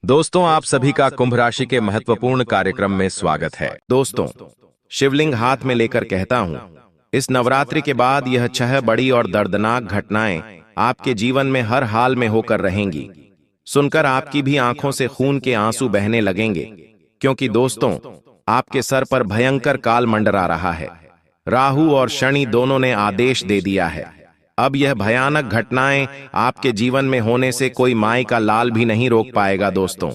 दोस्तों, आप सभी का कुंभ राशि के महत्वपूर्ण कार्यक्रम में स्वागत है। दोस्तों, शिवलिंग हाथ में लेकर कहता हूं, इस नवरात्रि के बाद यह 6 बड़ी और दर्दनाक घटनाएं आपके जीवन में हर हाल में होकर रहेंगी। सुनकर आपकी भी आंखों से खून के आंसू बहने लगेंगे, क्योंकि दोस्तों, आपके सर पर भयंकर काल मंडरा रहा है। राहु और शनि दोनों ने आदेश दे दिया है। अब यह भयानक घटनाएं आपके जीवन में होने से कोई माई का लाल भी नहीं रोक पाएगा। दोस्तों,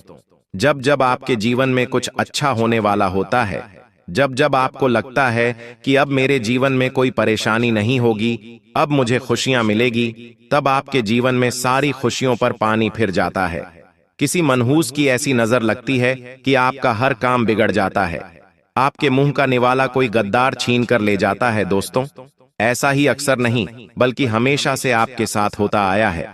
जब जब आपके जीवन में कुछ अच्छा होने वाला होता है, जब जब आपको लगता है कि अब मेरे जीवन में कोई परेशानी नहीं होगी, अब मुझे खुशियां मिलेगी, तब आपके जीवन में सारी खुशियों पर पानी फिर जाता है। किसी मनहूस की ऐसी नजर लगती है कि आपका हर काम बिगड़ जाता है। आपके मुंह का निवाला कोई गद्दार छीन कर ले जाता है। दोस्तों, ऐसा ही अक्सर नहीं बल्कि हमेशा से आपके साथ होता आया है।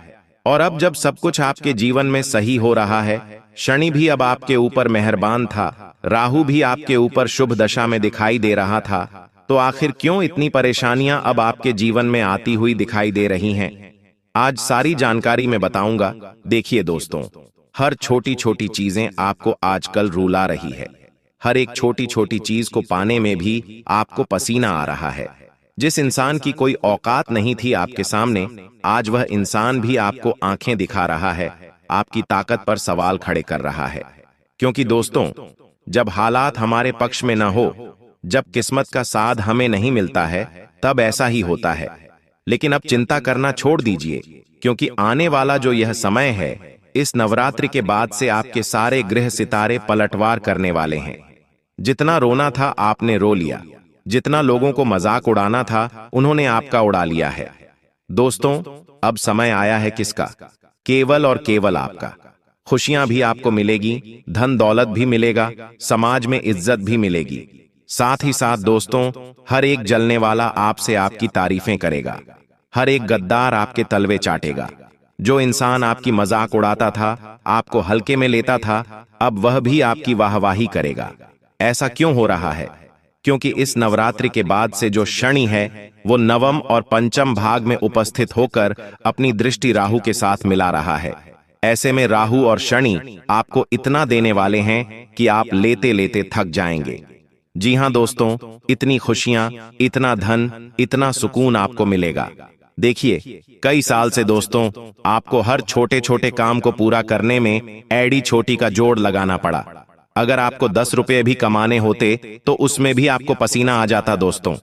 और अब जब सब कुछ आपके जीवन में सही हो रहा है, शनि भी अब आपके ऊपर मेहरबान था, राहु भी आपके ऊपर शुभ दशा में दिखाई दे रहा था, तो आखिर क्यों इतनी परेशानियां अब आपके जीवन में आती हुई दिखाई दे रही हैं? आज सारी जानकारी मैं बताऊंगा। देखिए दोस्तों, हर छोटी छोटी चीजें आपको आजकल रुला रही है। हर एक छोटी छोटी चीज को पाने में भी आपको पसीना आ रहा है। जिस इंसान की कोई औकात नहीं थी आपके सामने, आज वह इंसान भी आपको आंखें दिखा रहा है, आपकी ताकत पर सवाल खड़े कर रहा है। क्योंकि दोस्तों, जब हालात हमारे पक्ष में न हो, जब किस्मत का साथ हमें नहीं मिलता है, तब ऐसा ही होता है। लेकिन अब चिंता करना छोड़ दीजिए, क्योंकि आने वाला जो यह समय है, इस नवरात्रि के बाद से आपके सारे ग्रह सितारे पलटवार करने वाले हैं। जितना रोना था आपने रो लिया, जितना लोगों को मजाक उड़ाना था उन्होंने आपका उड़ा लिया है। दोस्तों, अब समय आया है किसका? केवल और केवल आपका। खुशियां भी आपको मिलेगी, धन दौलत भी मिलेगा, समाज में इज्जत भी मिलेगी। साथ ही साथ दोस्तों, हर एक जलने वाला आपसे आपकी तारीफें करेगा, हर एक गद्दार आपके तलवे चाटेगा। जो इंसान आपकी मजाक उड़ाता था, आपको हल्के में लेता था, अब वह भी आपकी वाहवाही करेगा। ऐसा क्यों हो रहा है? क्योंकि इस नवरात्रि के बाद से जो शनि है, वो नवम और पंचम भाग में उपस्थित होकर अपनी दृष्टि राहु के साथ मिला रहा है। ऐसे में राहु और शनि आपको इतना देने वाले हैं कि आप लेते लेते थक जाएंगे। जी हां दोस्तों, इतनी खुशियां, इतना धन, इतना सुकून आपको मिलेगा। देखिए, कई साल से दोस्तों, आपको हर छोटे छोटे काम को पूरा करने में एड़ी छोटी का जोड़ लगाना पड़ा। अगर आपको 10 रुपये भी कमाने होते तो उसमें भी आपको पसीना आ जाता। दोस्तों,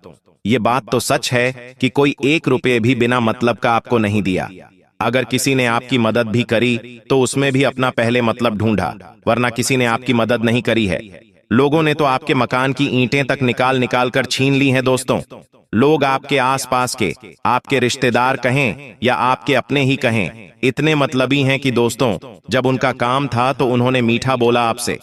ये बात तो सच है कि कोई 1 रुपये भी बिना मतलब का आपको नहीं दिया। अगर किसी ने आपकी मदद भी करी तो उसमें भी अपना पहले मतलब ढूंढा, वरना किसी ने आपकी मदद नहीं करी है। लोगों ने तो आपके मकान की ईंटें तक निकाल निकाल कर छीन ली हैं। दोस्तों, लोग आपके आसपास के, आपके रिश्तेदार कहें या आपके अपने ही कहें, इतने मतलबी हैं कि दोस्तों, जब उनका काम था तो उन्होंने मीठा बोला आपसे,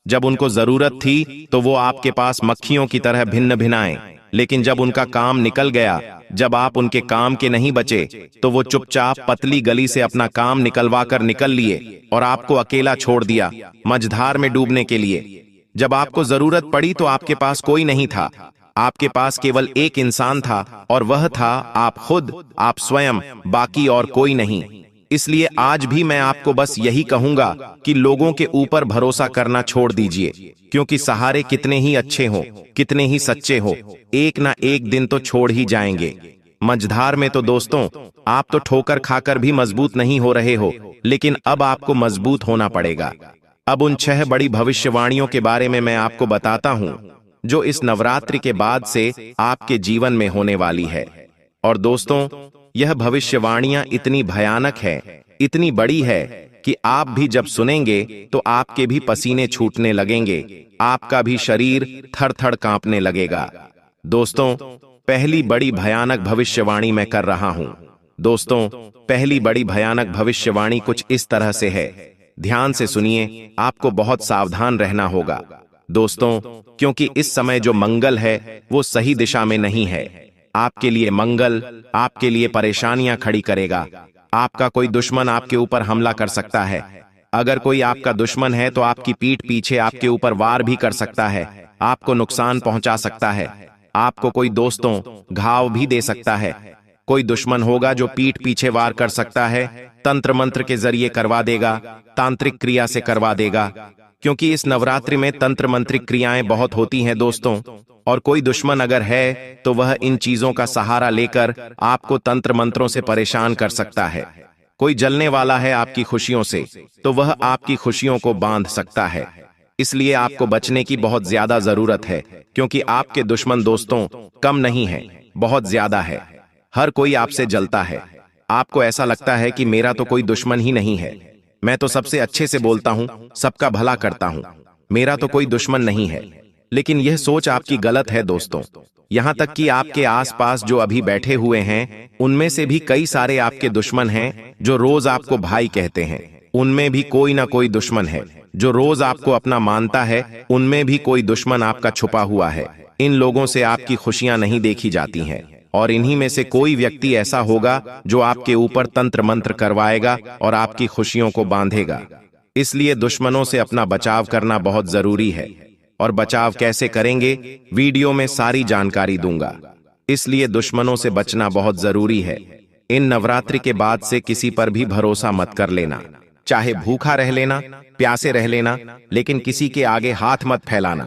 जब उनको जरूरत थी तो वो आपके पास मक्खियों की तरह भिन्न भिनाएं, लेकिन जब उनका काम निकल गया, जब आप उनके काम के नहीं बचे, तो वो चुपचाप पतली गली से अपना काम निकलवा कर निकल लिए और आपको अकेला छोड़ दिया, मझधार में डूबने के लिए। जब आपको जरूरत पड़ी तो आपके पास कोई नहीं था, आपके पास केवल एक इंसान था, और वह था आप खुद, आप स्वयं, बाकी और कोई नहीं। इसलिए आज भी मैं आपको बस यही कहूंगा कि लोगों के ऊपर भरोसा करना छोड़ दीजिए, क्योंकि सहारे कितने ही अच्छे हो, कितने ही सच्चे हो, एक ना एक दिन तो छोड़ ही जाएंगे। मझधार में तो दोस्तों, आप तो ठोकर खाकर भी मजबूत नहीं हो रहे हो, लेकिन अब आपको मजबूत होना पड़ेगा। अब उन 6 बड़ी भविष्यवाणियों के बारे में मैं आपको बताता हूं, जो इस नवरात्रि के बाद से आपके जीवन में होने वाली है। और दोस्तों, यह भविष्यवाणियां इतनी भयानक है, इतनी बड़ी है कि आप भी जब सुनेंगे तो आपके भी पसीने छूटने लगेंगे, आपका भी शरीर थर थर कांपने लगेगा। दोस्तों, पहली बड़ी भयानक भविष्यवाणी मैं कर रहा हूं। दोस्तों, पहली बड़ी भयानक भविष्यवाणी कुछ इस तरह से है। ध्यान से सुनिए, आपको बहुत सावधान रहना होगा दोस्तों, क्योंकि इस समय जो मंगल है वो सही दिशा में नहीं है। आपके लिए मंगल आपके लिए परेशानियां खड़ी करेगा। आपका कोई दुश्मन आपके ऊपर हमला कर सकता है। अगर कोई आपका दुश्मन है तो आपकी पीठ पीछे आपके ऊपर वार भी कर सकता है, आपको नुकसान पहुंचा सकता है। आपको कोई दोस्तों घाव भी दे सकता है। कोई दुश्मन होगा जो पीठ पीछे वार कर सकता है, तंत्र मंत्र के जरिए करवा देगा, तांत्रिक क्रिया से करवा देगा, क्योंकि इस नवरात्रि में तंत्र मंत्रिक क्रियाएं बहुत होती हैं दोस्तों। और कोई दुश्मन अगर है तो वह इन चीजों का सहारा लेकर आपको तंत्र मंत्रों से परेशान कर सकता है। कोई जलने वाला है आपकी खुशियों से तो वह आपकी खुशियों को बांध सकता है। इसलिए आपको बचने की बहुत ज्यादा जरूरत है, क्योंकि आपके दुश्मन दोस्तों कम नहीं है, बहुत ज्यादा है। हर कोई आपसे जलता है। आपको ऐसा लगता है कि मेरा तो कोई दुश्मन ही नहीं है, मैं तो सबसे अच्छे से बोलता हूं, सबका भला करता हूं, मेरा तो कोई दुश्मन नहीं है। लेकिन यह सोच आपकी गलत है दोस्तों। यहां तक कि आपके आसपास जो अभी बैठे हुए हैं उनमें से भी कई सारे आपके दुश्मन हैं जो रोज आपको भाई कहते हैं। उनमें भी कोई ना कोई दुश्मन है जो रोज आपको अपना मानता है, उनमें भी कोई दुश्मन आपका छुपा हुआ है। इन लोगों से आपकी खुशियां नहीं देखी जाती हैं, और इन्हीं में से कोई व्यक्ति ऐसा होगा जो आपके ऊपर तंत्र मंत्र करवाएगा और आपकी खुशियों को बांधेगा। इसलिए दुश्मनों से अपना बचाव करना बहुत जरूरी है, और बचाव कैसे करेंगे वीडियो में सारी जानकारी दूंगा। इसलिए दुश्मनों से बचना बहुत जरूरी है। इन नवरात्रि के बाद से किसी पर भी भरोसा मत कर लेना, चाहे भूखा रह लेना, प्यासे रह लेना, लेकिन किसी के आगे हाथ मत फैलाना।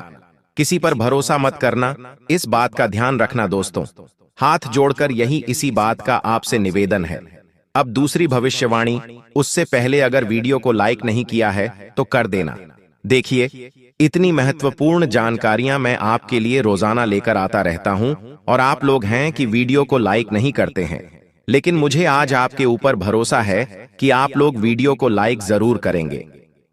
किसी पर भरोसा मत करना, इस बात का ध्यान रखना दोस्तों। हाथ जोड़कर यही इसी बात का आपसे निवेदन है। अब दूसरी भविष्यवाणी, उससे पहले अगर वीडियो को लाइक नहीं किया है तो कर देना। देखिए, इतनी महत्वपूर्ण जानकारियां मैं आपके लिए रोजाना लेकर आता रहता हूं, और आप लोग हैं कि वीडियो को लाइक नहीं करते हैं। लेकिन मुझे आज आपके ऊपर भरोसा है कि आप लोग वीडियो को लाइक जरूर करेंगे।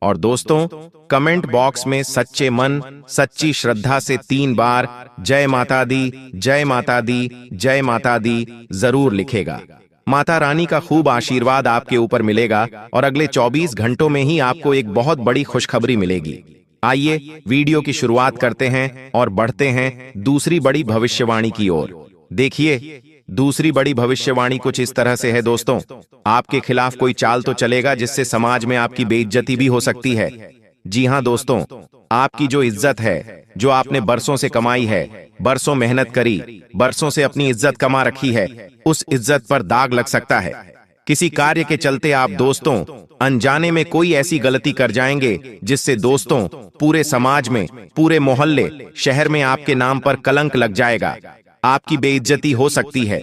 और दोस्तों, कमेंट बॉक्स में सच्चे मन, सच्ची श्रद्धा से 3 बार जय माता दी, जय माता दी, जय माता दी जरूर लिखेगा। माता रानी का खूब आशीर्वाद आपके ऊपर मिलेगा, और अगले 24 घंटों में ही आपको एक बहुत बड़ी खुशखबरी मिलेगी। आइए वीडियो की शुरुआत करते हैं और बढ़ते हैं दूसरी बड़ी भविष्यवाणी की ओर। देखिए, दूसरी बड़ी भविष्यवाणी कुछ इस तरह से है दोस्तों। आपके खिलाफ कोई चाल तो चलेगा जिससे समाज में आपकी बेइज्जती भी हो सकती है। जी हां दोस्तों, आपकी जो इज्जत है, जो आपने बरसों से कमाई है, बरसों मेहनत करी, बरसों से अपनी इज्जत कमा रखी है, उस इज्जत पर दाग लग सकता है। किसी कार्य के चलते आप दोस्तों अनजाने में कोई ऐसी गलती कर जाएंगे जिससे दोस्तों पूरे समाज में, पूरे मोहल्ले, शहर में आपके नाम पर कलंक लग जाएगा। आपकी बेइज्जती हो सकती है।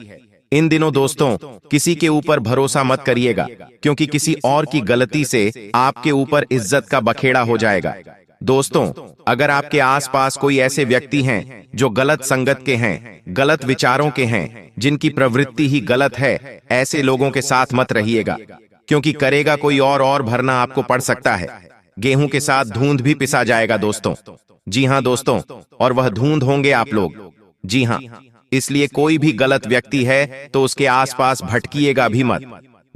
इन दिनों दोस्तों किसी के ऊपर भरोसा मत करिएगा, क्योंकि किसी और की गलती से आपके ऊपर इज्जत का बखेड़ा हो जाएगा। दोस्तों, अगर आपके आसपास कोई ऐसे व्यक्ति हैं जो गलत संगत के हैं, गलत विचारों के हैं, जिनकी प्रवृत्ति ही गलत है, ऐसे लोगों के साथ मत रहिएगा, क्योंकि करेगा कोई और भरना आपको पड़ सकता है। गेहूं के साथ धुंध भी पिसा जाएगा दोस्तों। जी हां दोस्तों, और वह धुंध होंगे आप लोग। जी हां, इसलिए कोई भी गलत व्यक्ति है तो उसके आसपास भटकिएगा भी मत।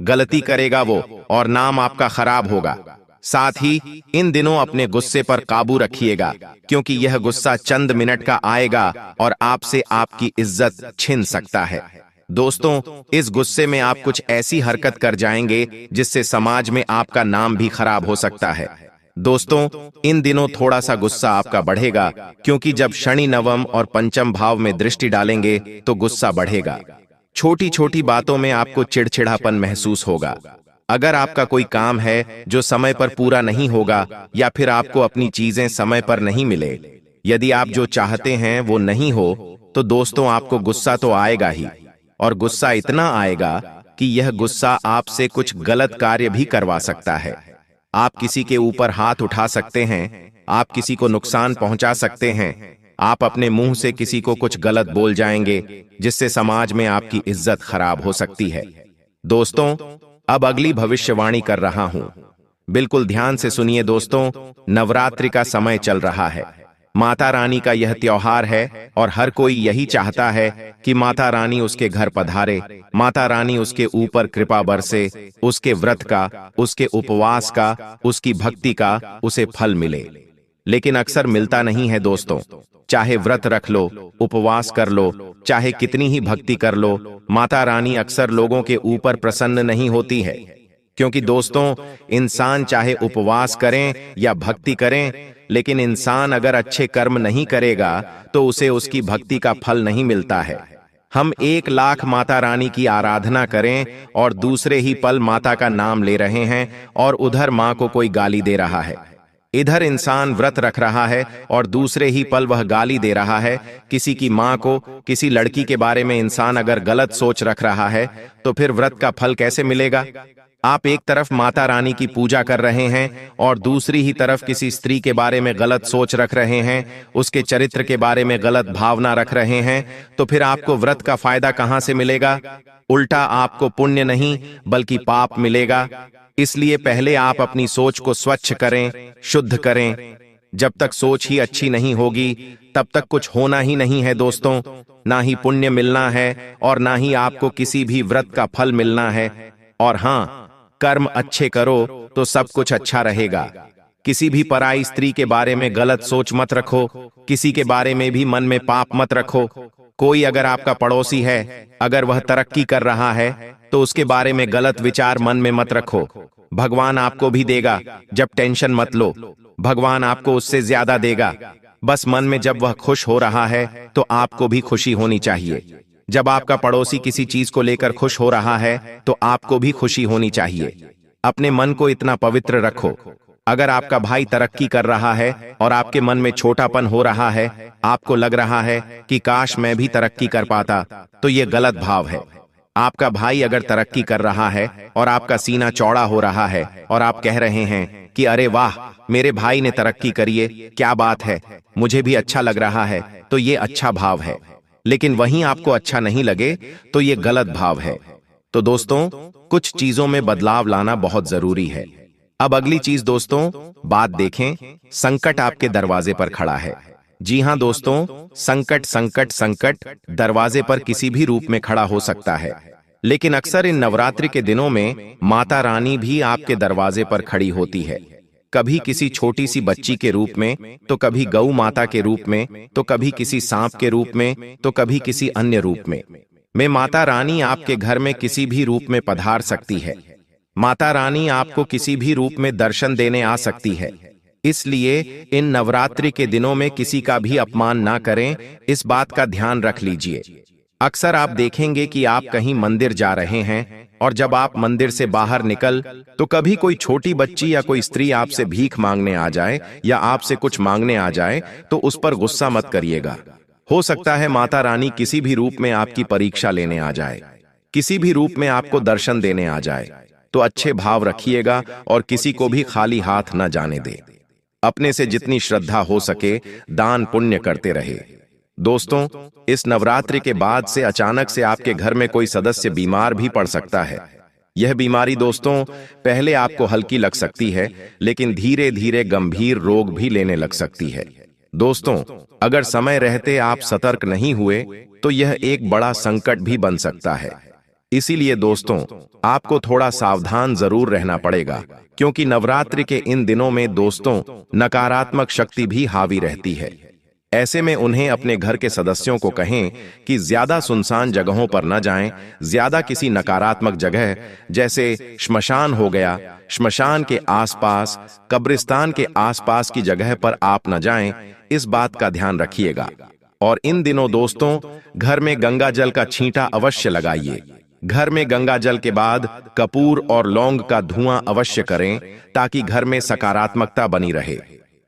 गलती करेगा वो और नाम आपका खराब होगा। साथ ही इन दिनों अपने गुस्से पर काबू रखिएगा, क्योंकि यह गुस्सा चंद मिनट का आएगा और आपसे आपकी इज्जत छिन सकता है। दोस्तों, इस गुस्से में आप कुछ ऐसी हरकत कर जाएंगे जिससे समाज में आपका नाम भी खराब हो सकता है। दोस्तों, इन दिनों थोड़ा सा गुस्सा आपका बढ़ेगा, क्योंकि जब शनि नवम और पंचम भाव में दृष्टि डालेंगे तो गुस्सा बढ़ेगा। छोटी छोटी बातों में आपको चिड़चिड़ापन महसूस होगा। अगर आपका कोई काम है जो समय पर पूरा नहीं होगा, या फिर आपको अपनी चीजें समय पर नहीं मिले, यदि आप जो चाहते हैं वो नहीं हो, तो दोस्तों आपको गुस्सा तो आएगा ही, और गुस्सा इतना आएगा कि यह गुस्सा आपसे कुछ गलत कार्य भी करवा सकता है। आप किसी के ऊपर हाथ उठा सकते हैं, आप किसी को नुकसान पहुंचा सकते हैं, आप अपने मुंह से किसी को कुछ गलत बोल जाएंगे, जिससे समाज में आपकी इज्जत खराब हो सकती है। दोस्तों, अब अगली भविष्यवाणी कर रहा हूं, बिल्कुल ध्यान से सुनिए दोस्तों। नवरात्रि का समय चल रहा है, माता रानी का यह त्योहार है, और हर कोई यही चाहता है कि माता रानी उसके घर पधारे, माता रानी उसके ऊपर कृपा बरसे, उसके व्रत का, उसके उपवास का, उसकी भक्ति का उसे फल मिले। लेकिन अक्सर मिलता नहीं है दोस्तों। चाहे व्रत रख लो, उपवास कर लो, चाहे कितनी ही भक्ति कर लो, माता रानी अक्सर लोगों के ऊपर प्रसन्न नहीं होती है। क्योंकि दोस्तों, इंसान चाहे उपवास करें या भक्ति करें, लेकिन इंसान अगर अच्छे कर्म नहीं करेगा तो उसे उसकी भक्ति का फल नहीं मिलता है। हम 1 लाख माता रानी की आराधना करें और दूसरे ही पल माता का नाम ले रहे हैं और उधर माँ को कोई गाली दे रहा है। इधर इंसान व्रत रख रहा है और दूसरे ही पल वह गाली दे रहा है किसी की माँ को। किसी लड़की के बारे में इंसान अगर गलत सोच रख रहा है तो फिर व्रत का फल कैसे मिलेगा? आप एक तरफ माता रानी की पूजा कर रहे हैं और दूसरी ही तरफ किसी स्त्री के बारे में गलत सोच रख रहे हैं, उसके चरित्र के बारे में गलत भावना रख रहे हैं, तो फिर आपको व्रत का फायदा कहां से मिलेगा? उल्टा आपको पुण्य नहीं बल्कि पाप मिलेगा। इसलिए पहले आप अपनी सोच को स्वच्छ करें, शुद्ध करें। जब तक सोच ही अच्छी नहीं होगी तब तक कुछ होना ही नहीं है दोस्तों। ना ही पुण्य मिलना है और ना ही आपको किसी भी व्रत का फल मिलना है। और हाँ, कर्म अच्छे करो तो सब कुछ अच्छा रहेगा। किसी भी पराई स्त्री के बारे में गलत सोच मत रखो, किसी के बारे में भी मन में पाप मत रखो। कोई अगर आपका पड़ोसी है, अगर वह तरक्की कर रहा है तो उसके बारे में गलत विचार मन में मत रखो। भगवान आपको भी देगा, जब टेंशन मत लो, भगवान आपको उससे ज्यादा देगा। बस मन में जब वह खुश हो रहा है तो आपको भी खुशी होनी चाहिए। जब आपका पड़ोसी किसी चीज को लेकर खुश हो रहा है तो आपको भी खुशी होनी चाहिए। अपने मन को इतना पवित्र रखो। अगर आपका भाई तरक्की कर रहा है और आपके मन में छोटापन हो रहा है, आपको लग रहा है कि काश मैं भी तरक्की कर पाता, तो ये गलत भाव है। आपका भाई अगर तरक्की कर रहा है और आपका सीना चौड़ा हो रहा है और आप कह रहे हैं कि अरे वाह, मेरे भाई ने तरक्की करी है, क्या बात है, मुझे भी अच्छा लग रहा है, तो ये अच्छा भाव है। लेकिन वहीं आपको अच्छा नहीं लगे तो ये गलत भाव है। तो दोस्तों, कुछ चीजों में बदलाव लाना बहुत जरूरी है। अब अगली चीज दोस्तों, बात देखें, संकट आपके दरवाजे पर खड़ा है। जी हां दोस्तों, संकट संकट संकट दरवाजे पर किसी भी रूप में खड़ा हो सकता है। लेकिन अक्सर इन नवरात्रि के दिनों में माता रानी भी आपके दरवाजे पर खड़ी होती है। कभी किसी छोटी सी बच्ची के रूप में, तो कभी गौ माता के रूप में, तो कभी किसी सांप के रूप में, तो कभी किसी अन्य रूप में। माता रानी आपके घर में किसी भी रूप में पधार सकती है। माता रानी आपको किसी भी रूप में दर्शन देने आ सकती है। इसलिए इन नवरात्रि के दिनों में किसी का भी अपमान ना करें, इस बात का ध्यान रख लीजिए। अक्सर आप देखेंगे कि आप कहीं मंदिर जा रहे हैं और जब आप मंदिर से बाहर निकल तो कभी कोई छोटी बच्ची या कोई स्त्री आपसे भीख मांगने आ जाए या आपसे कुछ मांगने आ जाए तो उस पर गुस्सा मत करिएगा। हो सकता है माता रानी किसी भी रूप में आपकी परीक्षा लेने आ जाए, किसी भी रूप में आपको दर्शन देने आ जाए। तो अच्छे भाव रखिएगा और किसी को भी खाली हाथ न जाने दे। अपने से जितनी श्रद्धा हो सके दान पुण्य करते रहे। दोस्तों, इस नवरात्रि के बाद से अचानक से आपके घर में कोई सदस्य बीमार भी पड़ सकता है। यह बीमारी दोस्तों पहले आपको हल्की लग सकती है, लेकिन धीरे धीरे गंभीर रोग भी लेने लग सकती है। दोस्तों, अगर समय रहते आप सतर्क नहीं हुए तो यह एक बड़ा संकट भी बन सकता है। इसीलिए दोस्तों, आपको थोड़ा सावधान जरूर रहना पड़ेगा, क्योंकि नवरात्रि के इन दिनों में दोस्तों नकारात्मक शक्ति भी हावी रहती है। ऐसे में उन्हें अपने घर के सदस्यों को कहें कि ज्यादा सुनसान जगहों पर न जाएं, ज्यादा किसी नकारात्मक जगह जैसे श्मशान हो गया, श्मशान के आसपास, कब्रिस्तान के आसपास की जगह पर आप न जाएं, इस बात का ध्यान रखिएगा। और इन दिनों दोस्तों घर में गंगा जल का छींटा अवश्य लगाइए। घर में गंगा जल के बाद कपूर और लौंग का धुआं अवश्य करें, ताकि घर में सकारात्मकता बनी रहे।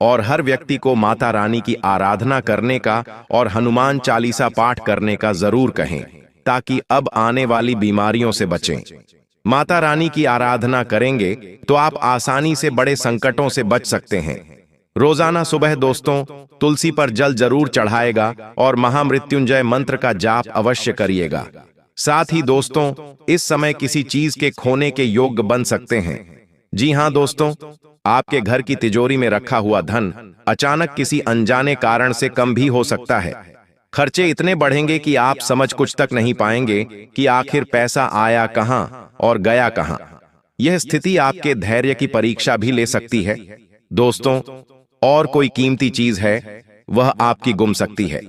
और हर व्यक्ति को माता रानी की आराधना करने का और हनुमान चालीसा पाठ करने का जरूर कहें, ताकि अब आने वाली बीमारियों से बचें। माता रानी की आराधना करेंगे तो आप आसानी से बड़े संकटों से बच सकते हैं। रोजाना सुबह दोस्तों तुलसी पर जल जरूर चढ़ाएगा और महामृत्युंजय मंत्र का जाप अवश्य करिएगा। साथ ही दोस्तों इस समय किसी चीज के खोने के योग्य बन सकते हैं। जी हां दोस्तों, आपके घर की तिजोरी में रखा हुआ धन अचानक किसी अनजाने कारण से कम भी हो सकता है। खर्चे इतने बढ़ेंगे कि आप समझ कुछ तक नहीं पाएंगे कि आखिर पैसा आया कहां और गया कहां। यह स्थिति आपके धैर्य की परीक्षा भी ले सकती है। दोस्तों, और कोई कीमती चीज है वह आपकी गुम सकती है।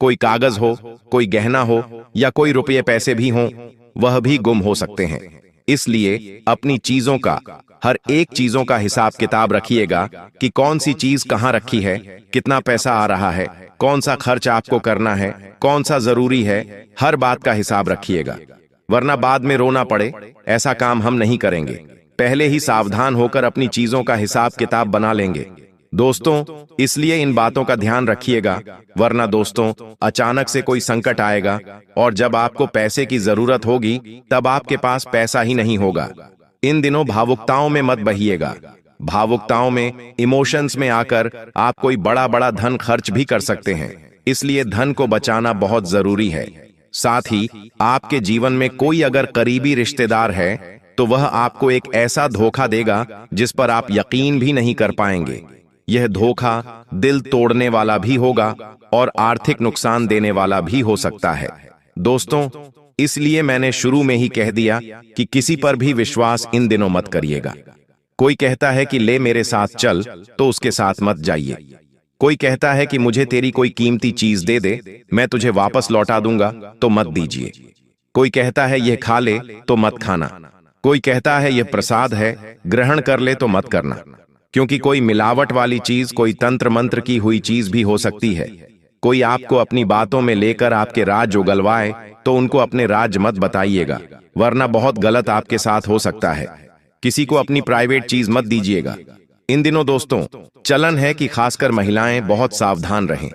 कोई कागज हो, कोई गहना हो या कोई रुपये पैसे भी हों, वह भी गुम हो सकते हैं। इसलिए अपनी चीजों का हर एक चीजों का हिसाब किताब रखिएगा कि कौन सी चीज कहाँ रखी है, कितना पैसा आ रहा है, कौन सा खर्च आपको करना है, कौन सा जरूरी है। हर बात का हिसाब रखिएगा, वरना बाद में रोना पड़े। ऐसा काम हम नहीं करेंगे। पहले ही सावधान होकर अपनी चीजों का हिसाब किताब बना लेंगे दोस्तों। इसलिए इन बातों का ध्यान रखिएगा, वरना दोस्तों अचानक से कोई संकट आएगा और जब आपको पैसे की जरूरत होगी तब आपके पास पैसा ही नहीं होगा। इन दिनों भावुकताओं में मत बहिएगा। भावुकताओं में, इमोशंस में आकर आप कोई बड़ा बड़ा धन खर्च भी कर सकते हैं। इसलिए धन को बचाना बहुत जरूरी है। साथ ही आपके जीवन में कोई अगर करीबी रिश्तेदार है तो वह आपको एक ऐसा धोखा देगा जिस पर आप यकीन भी नहीं कर पाएंगे। यह धोखा दिल तोड़ने वाला भी होगा और आर्थिक नुकसान देने वाला भी हो सकता है दोस्तों। इसलिए मैंने शुरू में ही कह दिया कि किसी पर भी विश्वास इन दिनों मत करिएगा। कोई कहता है कि ले मेरे साथ चल, तो उसके साथ मत जाइए। कोई कहता है कि मुझे तेरी कोई कीमती चीज दे दे, मैं तुझे वापस लौटा दूंगा, तो मत दीजिए। कोई कहता है यह खा ले, तो मत खाना। कोई कहता है यह प्रसाद है, ग्रहण कर ले, तो मत करना, क्योंकि कोई मिलावट वाली चीज, कोई तंत्र मंत्र की हुई चीज भी हो सकती है। कोई आपको अपनी बातों में लेकर आपके राज उगलवाए तो उनको अपने राज मत बताइएगा, वरना बहुत गलत आपके साथ हो सकता है। किसी को अपनी प्राइवेट चीज मत दीजिएगा। इन दिनों दोस्तों चलन है कि खासकर महिलाएं बहुत सावधान रहें।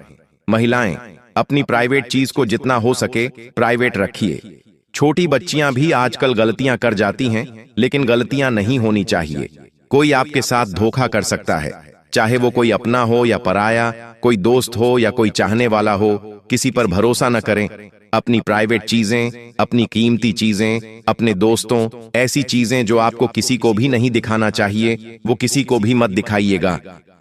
महिलाएं अपनी प्राइवेट चीज को जितना हो सके प्राइवेट रखिए। छोटी बच्चियां भी आजकल गलतियां कर जाती हैं, लेकिन गलतियां नहीं होनी चाहिए। कोई आपके साथ धोखा कर सकता है, चाहे वो कोई अपना हो या पराया, कोई दोस्त हो या कोई चाहने वाला हो। किसी पर भरोसा न करें। अपनी प्राइवेट चीजें, अपनी कीमती चीजें, अपने दोस्तों, ऐसी चीजें जो आपको किसी को भी नहीं दिखाना चाहिए, वो किसी को भी मत दिखाइएगा।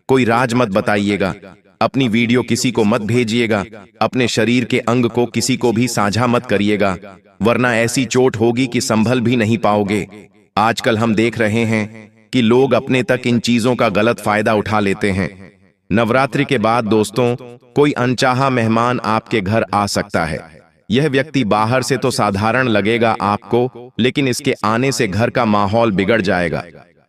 कोई राज मत बताइएगा। अपनी वीडियो किसी को मत भेजिएगा। अपने शरीर के अंग को किसी को भी साझा मत करिएगा, वरना ऐसी चोट होगी कि संभल भी नहीं पाओगे। आजकल हम देख रहे हैं कि लोग अपने तक इन चीजों का गलत फायदा उठा लेते हैं। नवरात्रि के बाद दोस्तों कोई अनचाहा मेहमान आपके घर आ सकता है। यह व्यक्ति बाहर से तो साधारण लगेगा आपको, लेकिन इसके आने से घर का माहौल बिगड़ जाएगा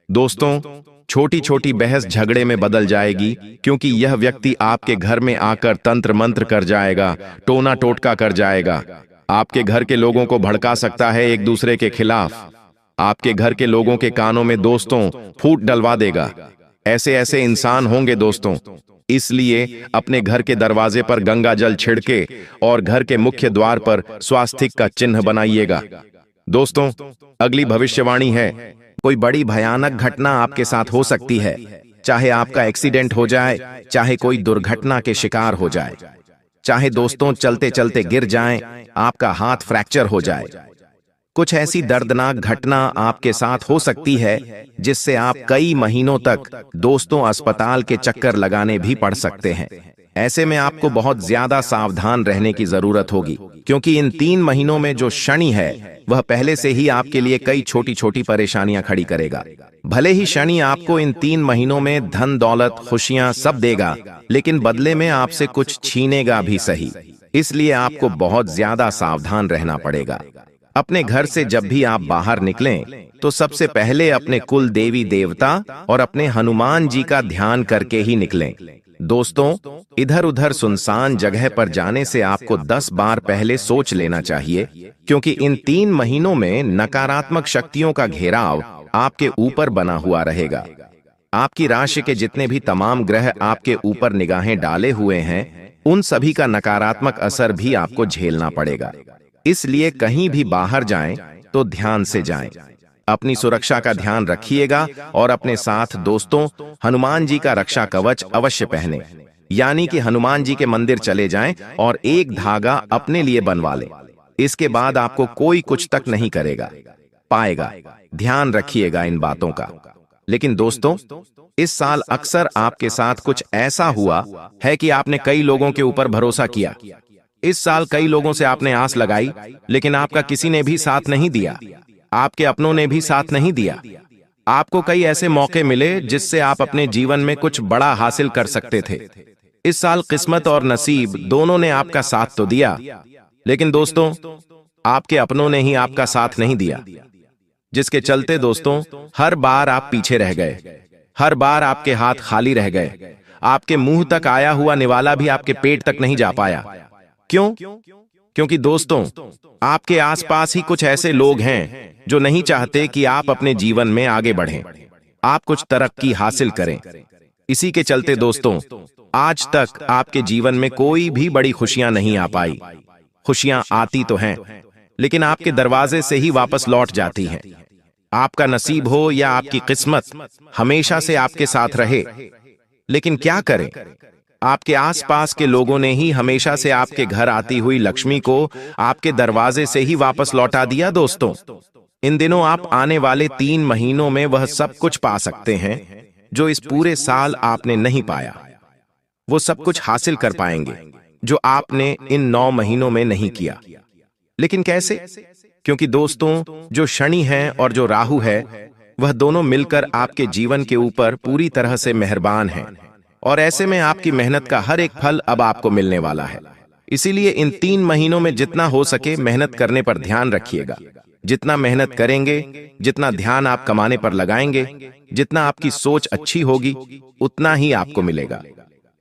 दोस्तों। छोटी छोटी बहस झगड़े में बदल जाएगी, क्योंकि यह व्यक्ति आपके घर में आकर तंत्र मंत्र कर जाएगा, टोना टोटका कर जाएगा। आपके घर के लोगों को भड़का सकता है एक दूसरे के खिलाफ। आपके घर के लोगों के कानों में दोस्तों फूट डलवा देगा। ऐसे ऐसे इंसान होंगे दोस्तों। इसलिए अपने घर के दरवाजे पर गंगा जल छिड़के और घर के मुख्य द्वार पर स्वास्तिक का चिन्ह बनाइएगा दोस्तों। अगली भविष्यवाणी है, कोई बड़ी भयानक घटना आपके साथ हो सकती है। चाहे आपका एक्सीडेंट हो जाए, चाहे कोई दुर्घटना के शिकार हो जाए, चाहे दोस्तों चलते चलते गिर जाएं, आपका हाथ फ्रैक्चर हो जाए। कुछ ऐसी दर्दनाक घटना आपके साथ हो सकती है जिससे आप कई महीनों तक दोस्तों अस्पताल के चक्कर लगाने भी पड़ सकते हैं। ऐसे में आपको बहुत ज्यादा सावधान रहने की जरूरत होगी, क्योंकि इन 3 महीनों में जो शनि है वह पहले से ही आपके लिए कई छोटी छोटी परेशानियां खड़ी करेगा। भले ही शनि आपको इन 3 महीनों में धन दौलत खुशियां सब देगा, लेकिन बदले में आपसे कुछ छीनेगा भी सही। इसलिए आपको बहुत ज्यादा सावधान रहना पड़ेगा। अपने घर से जब भी आप बाहर निकलें तो सबसे पहले अपने कुल देवी देवता और अपने हनुमान जी का ध्यान करके ही निकलें दोस्तों। इधर उधर सुनसान जगह पर जाने से आपको 10 बार पहले सोच लेना चाहिए, क्योंकि इन 3 महीनों में नकारात्मक शक्तियों का घेराव आपके ऊपर बना हुआ रहेगा। आपकी राशि के जितने भी तमाम ग्रह आपके ऊपर निगाहें डाले हुए हैं, उन सभी का नकारात्मक असर भी आपको झेलना पड़ेगा। इसलिए कहीं भी बाहर जाएं तो ध्यान से जाएं। अपनी सुरक्षा का ध्यान रखिएगा और अपने साथ दोस्तों हनुमान जी का रक्षा कवच अवश्य पहने, यानी कि हनुमान जी के मंदिर चले जाएं और एक धागा अपने लिए बनवा लें। इसके बाद आपको कोई कुछ तक नहीं करेगा पाएगा। ध्यान रखिएगा इन बातों का। लेकिन दोस्तों इस साल अक्सर आपके साथ कुछ ऐसा हुआ है कि आपने कई लोगों के ऊपर भरोसा किया। इस साल कई लोगों से आपने आस लगाई, लेकिन आपका किसी ने भी साथ नहीं दिया। आपके अपनों ने भी साथ नहीं दिया। आपको कई ऐसे मौके मिले जिससे आप अपने जीवन में कुछ बड़ा हासिल कर सकते थे। इस साल किस्मत और नसीब दोनों ने आपका साथ तो दिया, लेकिन दोस्तों आपके अपनों ने ही आपका साथ नहीं दिया। जिसके चलते दोस्तों हर बार आप पीछे रह गए, हर बार आपके हाथ खाली रह गए, आपके मुंह तक आया हुआ निवाला भी आपके पेट तक नहीं जा पाया। क्यों? क्योंकि दोस्तों आपके आसपास ही कुछ ऐसे लोग हैं जो नहीं चाहते कि आप अपने जीवन में आगे बढ़ें, आप कुछ तरक्की हासिल करें। इसी के चलते दोस्तों आज तक आपके जीवन में कोई भी बड़ी खुशियां नहीं आ पाई। खुशियां आती तो हैं, लेकिन आपके दरवाजे से ही वापस लौट जाती हैं। आपका नसीब हो या आपकी किस्मत हमेशा से आपके साथ रहे, लेकिन क्या करें, आपके आसपास के लोगों ने ही हमेशा से आपके घर आती हुई लक्ष्मी को आपके दरवाजे से ही वापस लौटा दिया। दोस्तों इन दिनों आप आने वाले 3 महीनों में वह सब कुछ पा सकते हैं जो इस पूरे साल आपने नहीं पाया। वो सब कुछ हासिल कर पाएंगे जो आपने इन 9 महीनों में नहीं किया। लेकिन कैसे? क्योंकि दोस्तों जो शनि है और जो राहु है वह दोनों मिलकर आपके जीवन के ऊपर पूरी तरह से मेहरबान हैं, और ऐसे में आपकी मेहनत का हर एक फल अब आपको मिलने वाला है। इसीलिए इन 3 महीनों में जितना हो सके मेहनत करने पर ध्यान रखिएगा। जितना मेहनत करेंगे, जितना ध्यान आप कमाने पर लगाएंगे, जितना आपकी सोच अच्छी होगी, उतना ही आपको मिलेगा।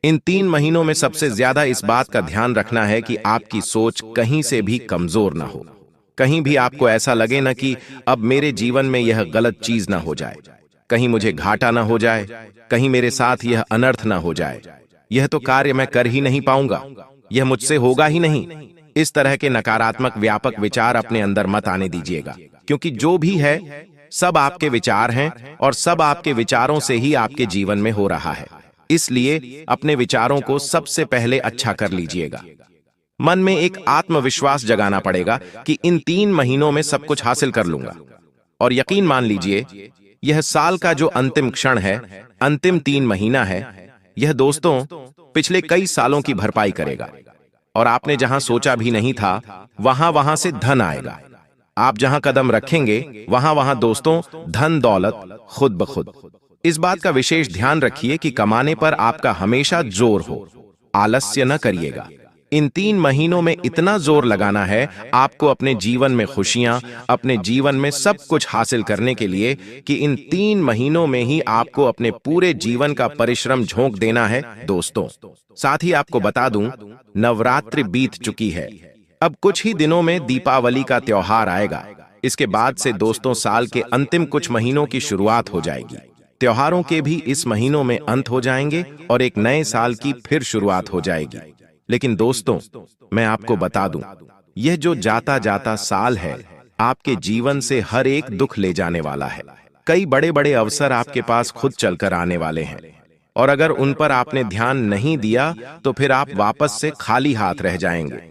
इन 3 महीनों में सबसे ज्यादा इस बात का ध्यान रखना है कि आपकी सोच कहीं से भी कमजोर ना हो। कहीं भी आपको ऐसा लगे ना कि अब मेरे जीवन में यह गलत चीज ना हो जाए, कहीं मुझे घाटा ना हो जाए, कहीं मेरे साथ यह अनर्थ ना हो जाए, यह तो कार्य मैं कर ही नहीं पाऊंगा, यह मुझसे होगा ही नहीं। इस तरह के नकारात्मक व्यापक विचार अपने अंदर मत आने दीजिएगा, क्योंकि जो भी है सब आपके विचार हैं और सब आपके विचारों से ही आपके जीवन में हो रहा है। इसलिए अपने विचारों को सबसे पहले अच्छा कर लीजिएगा। मन में एक आत्मविश्वास जगाना पड़ेगा कि इन 3 महीनों में सब कुछ हासिल कर लूंगा। और यकीन मान लीजिए यह साल का जो अंतिम क्षण है, अंतिम 3 महीना है, यह दोस्तों पिछले कई सालों की भरपाई करेगा। और आपने जहां सोचा भी नहीं था वहां से धन आएगा। आप जहां कदम रखेंगे वहां दोस्तों धन दौलत खुद ब खुद। इस बात का विशेष ध्यान रखिए कि कमाने पर आपका हमेशा जोर हो, आलस्य न करिएगा। इन 3 महीनों में इतना जोर लगाना है आपको अपने जीवन में खुशियां, अपने जीवन में सब कुछ हासिल करने के लिए कि इन 3 महीनों में ही आपको अपने पूरे जीवन का परिश्रम झोंक देना है। दोस्तों साथ ही आपको बता दूं, नवरात्रि बीत चुकी है, अब कुछ ही दिनों में दीपावली का त्योहार आएगा। इसके बाद से दोस्तों साल के अंतिम कुछ महीनों की शुरुआत हो जाएगी। त्योहारों के भी इस महीनों में अंत हो जाएंगे और एक नए साल की फिर शुरुआत हो जाएगी। लेकिन दोस्तों मैं आपको बता दूं, यह जो जाता जाता साल है आपके जीवन से हर एक दुख ले जाने वाला है। कई बड़े बड़े अवसर आपके पास खुद चलकर आने वाले हैं, और अगर उन पर आपने ध्यान नहीं दिया तो फिर आप वापस से खाली हाथ रह जाएंगे।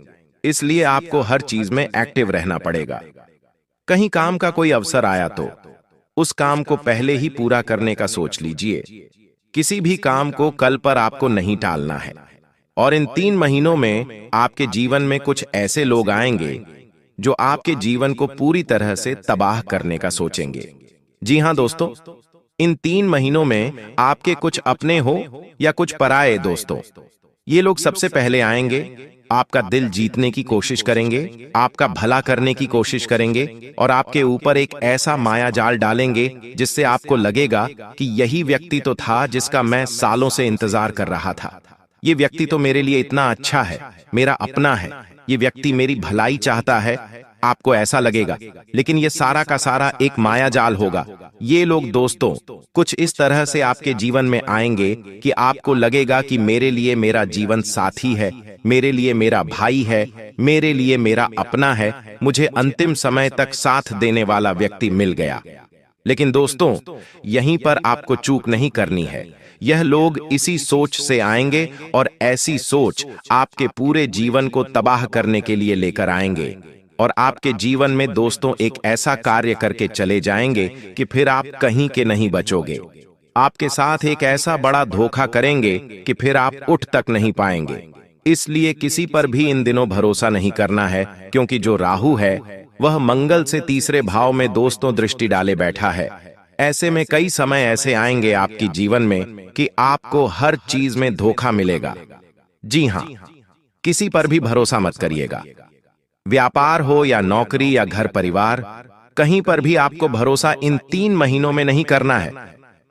इसलिए आपको हर चीज में एक्टिव रहना पड़ेगा। कहीं काम का कोई अवसर आया तो उस काम को पहले ही पूरा करने का सोच लीजिए। किसी भी काम को कल पर आपको नहीं टालना है। और इन 3 महीनों में आपके जीवन में कुछ ऐसे लोग आएंगे जो आपके जीवन को पूरी तरह से तबाह करने का सोचेंगे। जी हां दोस्तों, इन 3 महीनों में आपके कुछ अपने हो या कुछ पराये दोस्तों, ये लोग सबसे पहले आएंगे, आपका दिल जीतने की कोशिश करेंगे, आपका भला करने की कोशिश करेंगे और आपके ऊपर एक ऐसा माया जाल डालेंगे जिससे आपको लगेगा कि यही व्यक्ति तो था जिसका मैं सालों से इंतजार कर रहा था। ये व्यक्ति तो मेरे लिए इतना अच्छा है, मेरा अपना है, ये व्यक्ति मेरी भलाई चाहता है। आपको ऐसा लगेगा, लेकिन ये सारा का सारा एक माया जाल होगा। ये लोग दोस्तों कुछ इस तरह से आपके जीवन में आएंगे कि आपको लगेगा कि मेरे लिए मेरा जीवन साथी है, मेरे लिए मेरा भाई है, मेरे लिए मेरा अपना है, मुझे अंतिम समय तक साथ देने वाला व्यक्ति मिल गया। लेकिन दोस्तों यहीं पर आपको चूक नहीं करनी है। यह लोग इसी सोच से आएंगे और ऐसी सोच आपके पूरे जीवन को तबाह करने के लिए लेकर आएंगे, और आपके जीवन में दोस्तों एक ऐसा कार्य करके चले जाएंगे कि फिर आप कहीं के नहीं बचोगे। आपके साथ एक ऐसा बड़ा धोखा करेंगे कि फिर आप उठ तक नहीं पाएंगे। इसलिए किसी पर भी इन दिनों भरोसा नहीं करना है, क्योंकि जो राहु है वह मंगल से तीसरे भाव में दोस्तों दृष्टि डाले बैठा है। ऐसे में कई समय ऐसे आएंगे आपकी जीवन में कि आपको हर चीज में धोखा मिलेगा। जी हां, किसी पर भी भरोसा मत करिएगा। व्यापार हो या नौकरी या घर परिवार, कहीं पर भी आपको भरोसा इन 3 महीनों में नहीं करना है।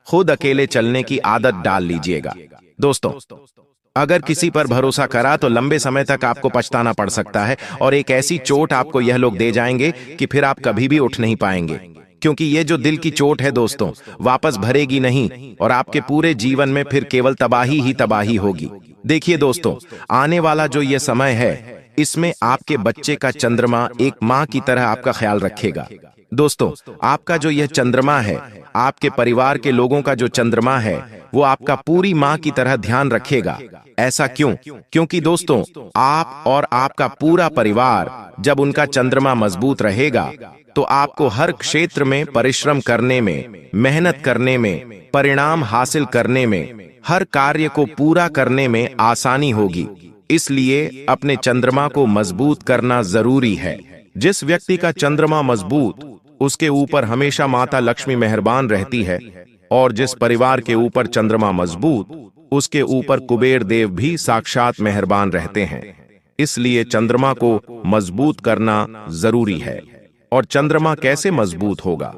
खुद अकेले चलने की आदत डाल लीजिएगा। दोस्तों, अगर किसी पर भरोसा करा तो लंबे समय तक आपको पछताना पड़ सकता है और एक ऐसी चोट आपको यह लोग दे जाएंगे कि फिर आप कभी भी उठ नहीं पाएंगे। क्योंकि ये जो दिल की चोट है दोस्तों, वापस भरेगी नहीं और आपके पूरे जीवन में फिर केवल तबाही ही तबाही होगी। देखिए दोस्तों, आने वाला जो ये समय है, इसमें आपके बच्चे का चंद्रमा एक माँ की तरह आपका ख्याल रखेगा। दोस्तों, आपका जो यह चंद्रमा है, आपके परिवार के लोगों का जो चंद्रमा है, वो आपका पूरी माँ की तरह ध्यान रखेगा। ऐसा क्यों? क्योंकि दोस्तों, आप और आपका पूरा परिवार जब उनका चंद्रमा मजबूत रहेगा तो आपको हर क्षेत्र में परिश्रम करने में, मेहनत करने में, परिणाम हासिल करने में, हर कार्य को पूरा करने में आसानी होगी। इसलिए अपने चंद्रमा को मजबूत करना जरूरी है। जिस व्यक्ति का चंद्रमा मजबूत, उसके ऊपर हमेशा माता लक्ष्मी मेहरबान रहती है, और जिस परिवार के ऊपर चंद्रमा मजबूत, उसके ऊपर कुबेर देव भी साक्षात मेहरबान रहते हैं। इसलिए चंद्रमा को मजबूत करना जरूरी है। और चंद्रमा कैसे मजबूत होगा?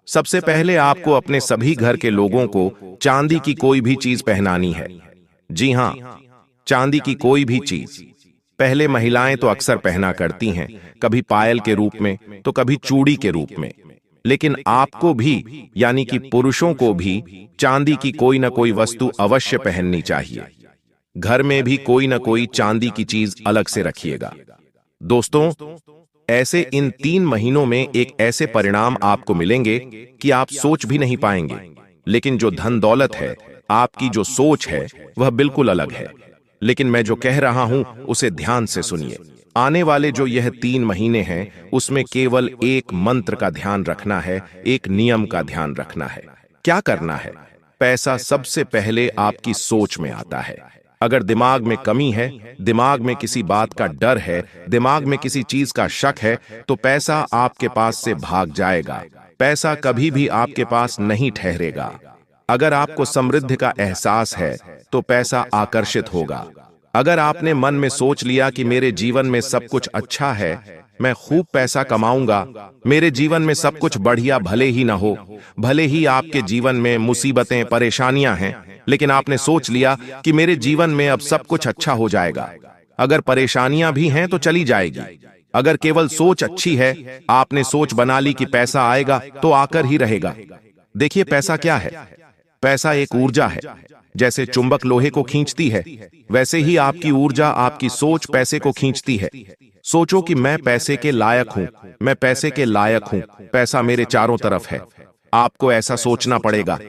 सबसे पहले आपको अपने सभी घर के लोगों को चांदी की कोई भी चीज पहनानी है। जी हां, चांदी की कोई भी चीज। पहले महिलाएं तो अक्सर पहना करती हैं, कभी पायल के रूप में तो कभी चूड़ी के रूप में। लेकिन आपको भी, यानी कि पुरुषों को भी, चांदी की कोई ना कोई वस्तु अवश्य पहननी चाहिए। घर में भी कोई ना कोई चांदी की चीज अलग से रखिएगा। दोस्तों, ऐसे इन 3 महीनों में एक ऐसे परिणाम आपको मिलेंगे कि आप सोच भी नहीं पाएंगे। लेकिन जो धन दौलत है, आपकी जो सोच है, वह बिल्कुल अलग है। लेकिन मैं जो कह रहा हूं उसे ध्यान से सुनिए। आने वाले जो यह 3 महीने हैं, उसमें केवल एक मंत्र का ध्यान रखना है, एक नियम का ध्यान रखना है। क्या करना है? पैसा सबसे पहले आपकी सोच में आता है। अगर दिमाग में कमी है, दिमाग में किसी बात का डर है, दिमाग में किसी चीज का शक है, तो पैसा आपके पास से भाग जाएगा। पैसा कभी भी आपके पास नहीं ठहरेगा। अगर आपको समृद्धि का एहसास है तो पैसा आकर्षित होगा। अगर आपने मन में सोच लिया कि मेरे जीवन में सब कुछ अच्छा है, मैं खूब पैसा कमाऊंगा, मेरे जीवन में सब कुछ बढ़िया भले ही ना हो, भले ही आपके जीवन में मुसीबतें परेशानियां हैं, लेकिन आपने सोच लिया कि मेरे जीवन में अब सब कुछ अच्छा हो जाएगा। अगर परेशानियां भी हैं तो चली जाएगी। अगर केवल सोच अच्छी है, आपने सोच बना ली कि पैसा आएगा तो आकर ही रहेगा। देखिए, पैसा क्या है? पैसा एक ऊर्जा है। जैसे चुंबक लोहे को खींचती है, वैसे ही आपकी ऊर्जा, आपकी सोच पैसे को खींचती है। सोचो कि मैं पैसे के लायक हूं, मैं पैसे के लायक हूं, पैसा मेरे चारों तरफ है। आपको ऐसा सोचना पड़ेगा।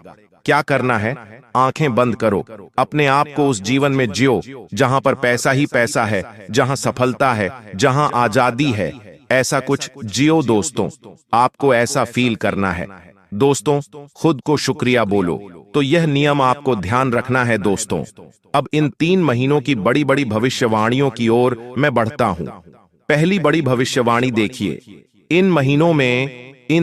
क्या करना है? आंखें बंद करो, अपने आप को उस जीवन में जियो जहां पर पैसा ही पैसा है, जहां सफलता है, जहां आजादी है। ऐसा कुछ जियो दोस्तों, आपको ऐसा फील करना है। दोस्तों, खुद को शुक्रिया बोलो। तो यह नियम आपको ध्यान रखना है दोस्तों। अब इन 3 महीनों की बड़ी बड़ी भविष्यवाणियों की ओर मैं बढ़ता हूं। पहली बड़ी भविष्यवाणी देखिए। इन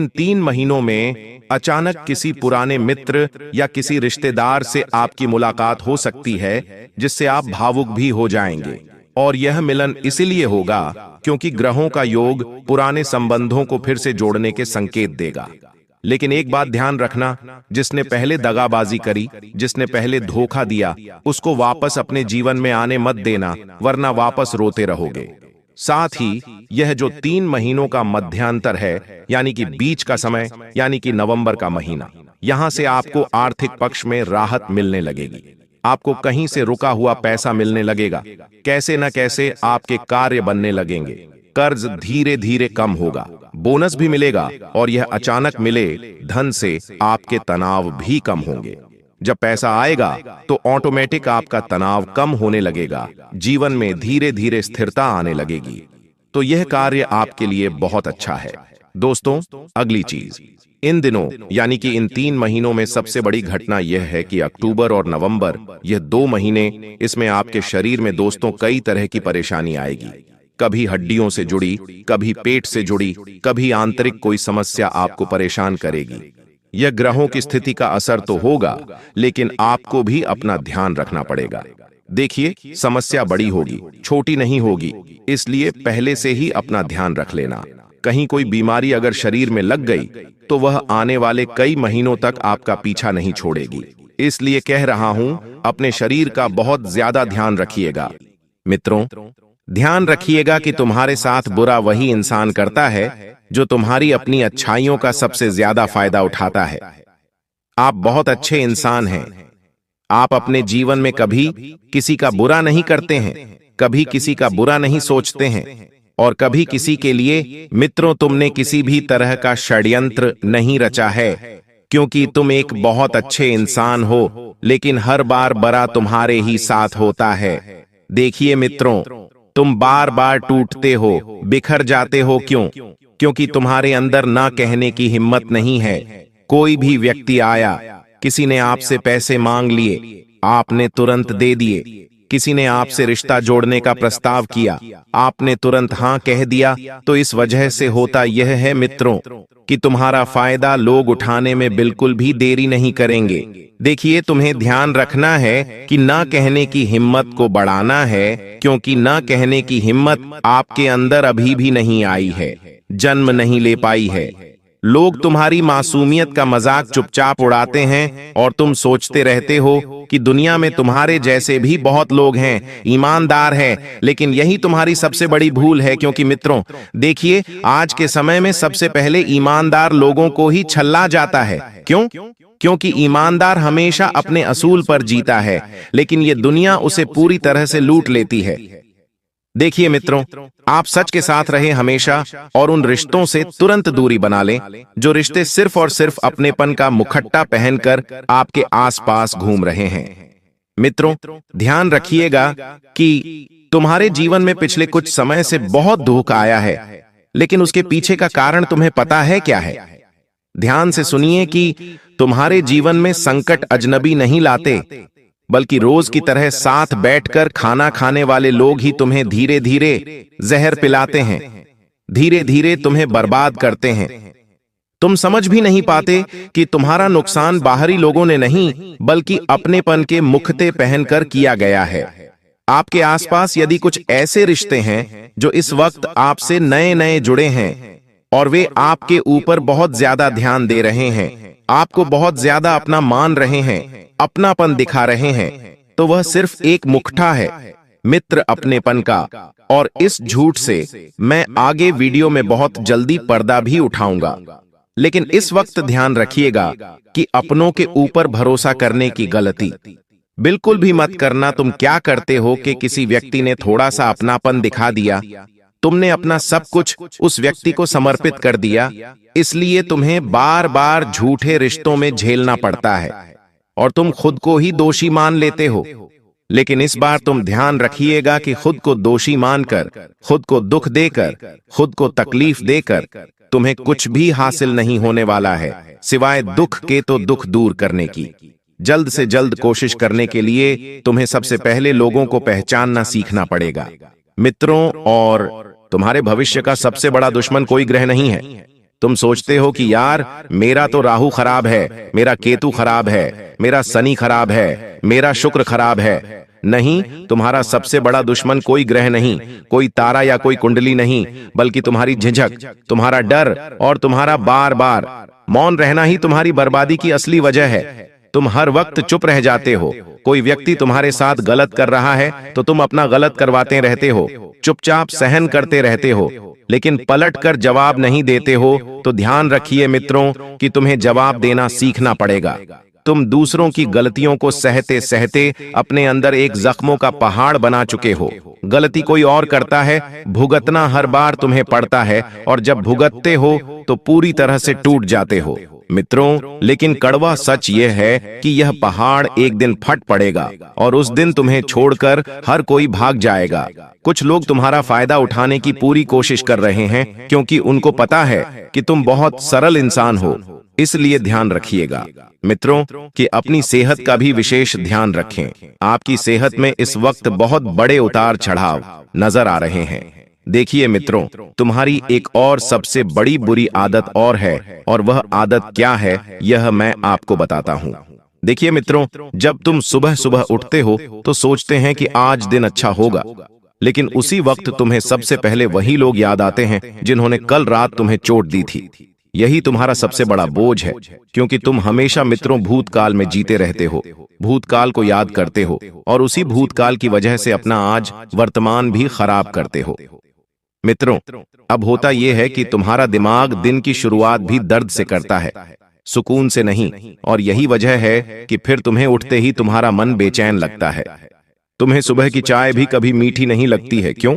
3 महीनों में अचानक किसी पुराने मित्र या किसी रिश्तेदार से आपकी मुलाकात हो सकती है, जिससे आप भावुक भी हो जाएंगे। और यह मिलन इसलिए होगा क्योंकि ग्रहों का योग पुराने संबंधों को फिर से जोड़ने के संकेत देगा। लेकिन एक बात ध्यान रखना, जिसने पहले दगाबाजी करी, जिसने पहले धोखा दिया, उसको वापस अपने जीवन में आने मत देना, वरना वापस रोते रहोगे। साथ ही यह जो 3 महीनों का मध्यांतर है, यानी कि बीच का समय, यानी कि नवंबर का महीना, यहां से आपको आर्थिक पक्ष में राहत मिलने लगेगी। आपको कहीं से रुका हुआ पैसा मिलने लगेगा। कैसे न कैसे आपके कार्य बनने लगेंगे। कर्ज धीरे धीरे कम होगा, बोनस भी मिलेगा, और यह अचानक मिले धन से आपके तनाव भी कम होंगे। जब पैसा आएगा तो ऑटोमेटिक आपका तनाव कम होने लगेगा, जीवन में धीरे धीरे स्थिरता आने लगेगी। तो यह कार्य आपके लिए बहुत अच्छा है। दोस्तों, अगली चीज, इन दिनों यानी कि इन 3 महीनों में सबसे बड़ी घटना यह है कि अक्टूबर और नवंबर, यह 2 महीने, इसमें आपके शरीर में दोस्तों कई तरह की परेशानी आएगी। कभी हड्डियों से जुड़ी, कभी पेट से जुड़ी, कभी आंतरिक कोई समस्या आपको परेशान करेगी। यह ग्रहों की स्थिति का असर तो होगा, लेकिन आपको भी अपना ध्यान रखना पड़ेगा। देखिए, समस्या बड़ी होगी, छोटी नहीं होगी, इसलिए पहले से ही अपना ध्यान रख लेना। कहीं कोई बीमारी अगर शरीर में लग गई तो वह आने वाले कई महीनों तक आपका पीछा नहीं छोड़ेगी। इसलिए कह रहा हूं, अपने शरीर का बहुत ज्यादा ध्यान रखिएगा। मित्रों, ध्यान रखिएगा कि तुम्हारे साथ बुरा वही इंसान करता है जो तुम्हारी अपनी अच्छाइयों का सबसे ज्यादा फायदा उठाता है। आप बहुत अच्छे इंसान हैं। आप अपने जीवन में कभी किसी का बुरा नहीं करते हैं, कभी किसी का बुरा नहीं सोचते हैं और कभी किसी के लिए। मित्रों, तुमने किसी भी तरह का षड्यंत्र नहीं रचा है, क्योंकि तुम एक बहुत अच्छे इंसान हो, लेकिन हर बार बुरा तुम्हारे ही साथ होता है। देखिए मित्रों, तुम बार बार टूटते हो, बिखर जाते हो। क्यों? क्योंकि तुम्हारे अंदर ना कहने की हिम्मत नहीं है। कोई भी व्यक्ति आया, किसी ने आपसे पैसे मांग लिए, आपने तुरंत दे दिए। किसी ने आपसे रिश्ता जोड़ने का प्रस्ताव किया, आपने तुरंत हां कह दिया। तो इस वजह से होता यह है मित्रों कि तुम्हारा फायदा लोग उठाने में बिल्कुल भी देरी नहीं करेंगे। देखिए, तुम्हें ध्यान रखना है कि ना कहने की हिम्मत को बढ़ाना है, क्योंकि ना कहने की हिम्मत आपके अंदर अभी भी नहीं आई है, जन्म नहीं ले पाई है। लोग तुम्हारी मासूमियत का मजाक चुपचाप उड़ाते हैं और तुम सोचते रहते हो कि दुनिया में तुम्हारे जैसे भी बहुत लोग हैं, ईमानदार हैं। लेकिन यही तुम्हारी सबसे बड़ी भूल है, क्योंकि मित्रों देखिए, आज के समय में सबसे पहले ईमानदार लोगों को ही छल्ला जाता है। क्यों? क्योंकि ईमानदार हमेशा अपने असूल पर जीता है, लेकिन ये दुनिया उसे पूरी तरह से लूट लेती है। देखिए मित्रों, आप सच के साथ रहे हमेशा और उन रिश्तों से तुरंत दूरी बना लें जो रिश्ते सिर्फ और सिर्फ अपनेपन का मुखट्टा पहनकर आपके आसपास घूम रहे हैं। मित्रों, ध्यान रखिएगा कि तुम्हारे जीवन में पिछले कुछ समय से बहुत दुख आया है, लेकिन उसके पीछे का कारण तुम्हें पता है क्या है? ध्यान से सुनिए कि तुम्हारे जीवन में संकट अजनबी नहीं लाते, बल्कि रोज की तरह साथ बैठकर खाना खाने वाले लोग ही तुम्हें धीरे धीरे जहर पिलाते हैं, धीरे धीरे तुम्हें बर्बाद करते हैं। तुम समझ भी नहीं पाते कि तुम्हारा नुकसान बाहरी लोगों ने नहीं, बल्कि अपनेपन के मुखते पहनकर किया गया है। आपके आसपास यदि कुछ ऐसे रिश्ते हैं जो इस वक्त आपसे नए नए जुड़े हैं और वे आपके ऊपर बहुत ज्यादा ध्यान दे रहे हैं, आपको बहुत ज्यादा अपना मान रहे हैं, अपनापन दिखा रहे हैं, तो वह सिर्फ एक मुखटा है मित्र अपनेपन का। और इस झूठ से मैं आगे वीडियो में बहुत जल्दी पर्दा भी उठाऊंगा। लेकिन इस वक्त ध्यान रखिएगा कि अपनों के ऊपर भरोसा करने की गलती बिल्कुल भी मत करना। तुम क्या करते हो कि किसी व्यक्ति ने थोड़ा सा अपनापन दिखा दिया, तुमने अपना सब कुछ उस व्यक्ति को समर्पित कर दिया, इसलिए तुम्हें बार बार झूठे रिश्तों में झेलना पड़ता है और तुम खुद को ही दोषी मान लेते हो। लेकिन इस बार तुम ध्यान रखिएगा कि खुद को दोषी मानकर, खुद को दुख देकर, खुद को तकलीफ देकर तुम्हें कुछ भी हासिल नहीं होने वाला है, सिवाय दुख के तो दुख दूर करने की। जल्द से जल्द कोशिश करने के लिए तुम्हें सबसे पहले लोगों को पहचानना सीखना पड़ेगा मित्रों। और तुम्हारे भविष्य का सबसे बड़ा दुश्मन कोई ग्रह नहीं है। तुम सोचते हो कि यार, मेरा तो राहु खराब है, मेरा केतु खराब है, मेरा शनि खराब है, मेरा शुक्र खराब है। नहीं, तुम्हारा सबसे बड़ा दुश्मन कोई ग्रह नहीं, कोई तारा या कोई कुंडली नहीं, बल्कि तुम्हारी झिझक, तुम्हारा डर और तुम्हारा बार बार मौन रहना ही तुम्हारी बर्बादी की असली वजह है। तुम हर वक्त चुप रह जाते हो। कोई व्यक्ति तुम्हारे साथ गलत कर रहा है तो तुम अपना गलत करवाते रहते हो, चुपचाप सहन करते रहते हो, लेकिन पलट कर जवाब नहीं देते हो। तो ध्यान रखिए मित्रों कि तुम्हें जवाब देना सीखना पड़ेगा। तुम दूसरों की गलतियों को सहते सहते अपने अंदर एक जख्मों का पहाड़ बना चुके हो। गलती कोई और करता है, भुगतना हर बार तुम्हें पड़ता है, और जब भुगतते हो तो पूरी तरह से टूट जाते हो मित्रों। लेकिन कड़वा सच यह है कि यह पहाड़ एक दिन फट पड़ेगा और उस दिन तुम्हें छोड़कर हर कोई भाग जाएगा। कुछ लोग तुम्हारा फायदा उठाने की पूरी कोशिश कर रहे हैं, क्योंकि उनको पता है कि तुम बहुत सरल इंसान हो। इसलिए ध्यान रखिएगा मित्रों कि अपनी सेहत का भी विशेष ध्यान रखें। आपकी सेहत में इस वक्त बहुत बड़े उतार चढ़ाव नजर आ रहे हैं। देखिए मित्रों, तुम्हारी एक और सबसे बड़ी बुरी आदत और है, और वह आदत क्या है यह मैं आपको बताता हूँ। देखिए मित्रों, जब तुम सुबह सुबह उठते हो तो सोचते हैं कि आज दिन अच्छा होगा, लेकिन उसी वक्त तुम्हें सबसे पहले वही लोग याद आते हैं जिन्होंने कल रात तुम्हें चोट दी थी। यही तुम्हारा सबसे बड़ा बोझ है, क्योंकि तुम हमेशा मित्रों भूतकाल में जीते रहते हो, भूतकाल को याद करते हो और उसी भूतकाल की वजह से अपना आज वर्तमान भी खराब करते हो। मित्रों, अब होता यह है कि तुम्हारा दिमाग दिन की शुरुआत भी दर्द से करता है, सुकून से नहीं, और यही वजह है कि फिर तुम्हें उठते ही तुम्हारा मन बेचैन लगता है। तुम्हें सुबह की चाय भी कभी मीठी नहीं लगती है। क्यों?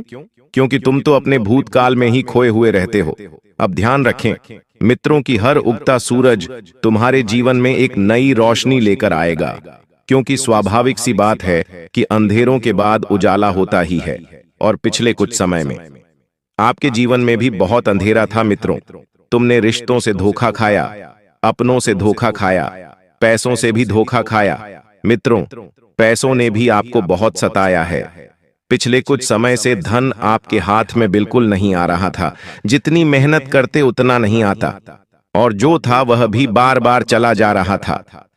क्योंकि तुम तो अपने भूतकाल में ही खोए हुए रहते हो। अब ध्यान रखें, मित्रों की हर उगता सूरज तुम्हारे जीवन में एक नई रोशनी लेकर आएगा, क्योंकि स्वाभाविक सी बात है कि अंधेरों के बाद उजाला होता ही है। और पिछले कुछ समय में आपके जीवन में भी बहुत अंधेरा था मित्रों। तुमने रिश्तों से धोखा खाया, अपनों से धोखा खाया, पैसों से भी धोखा खाया। मित्रों, पैसों ने भी आपको बहुत सताया है। पिछले कुछ समय से धन आपके हाथ में बिल्कुल नहीं आ रहा था, जितनी मेहनत करते उतना नहीं आता, और जो था वह भी बार बार चला जा रहा था।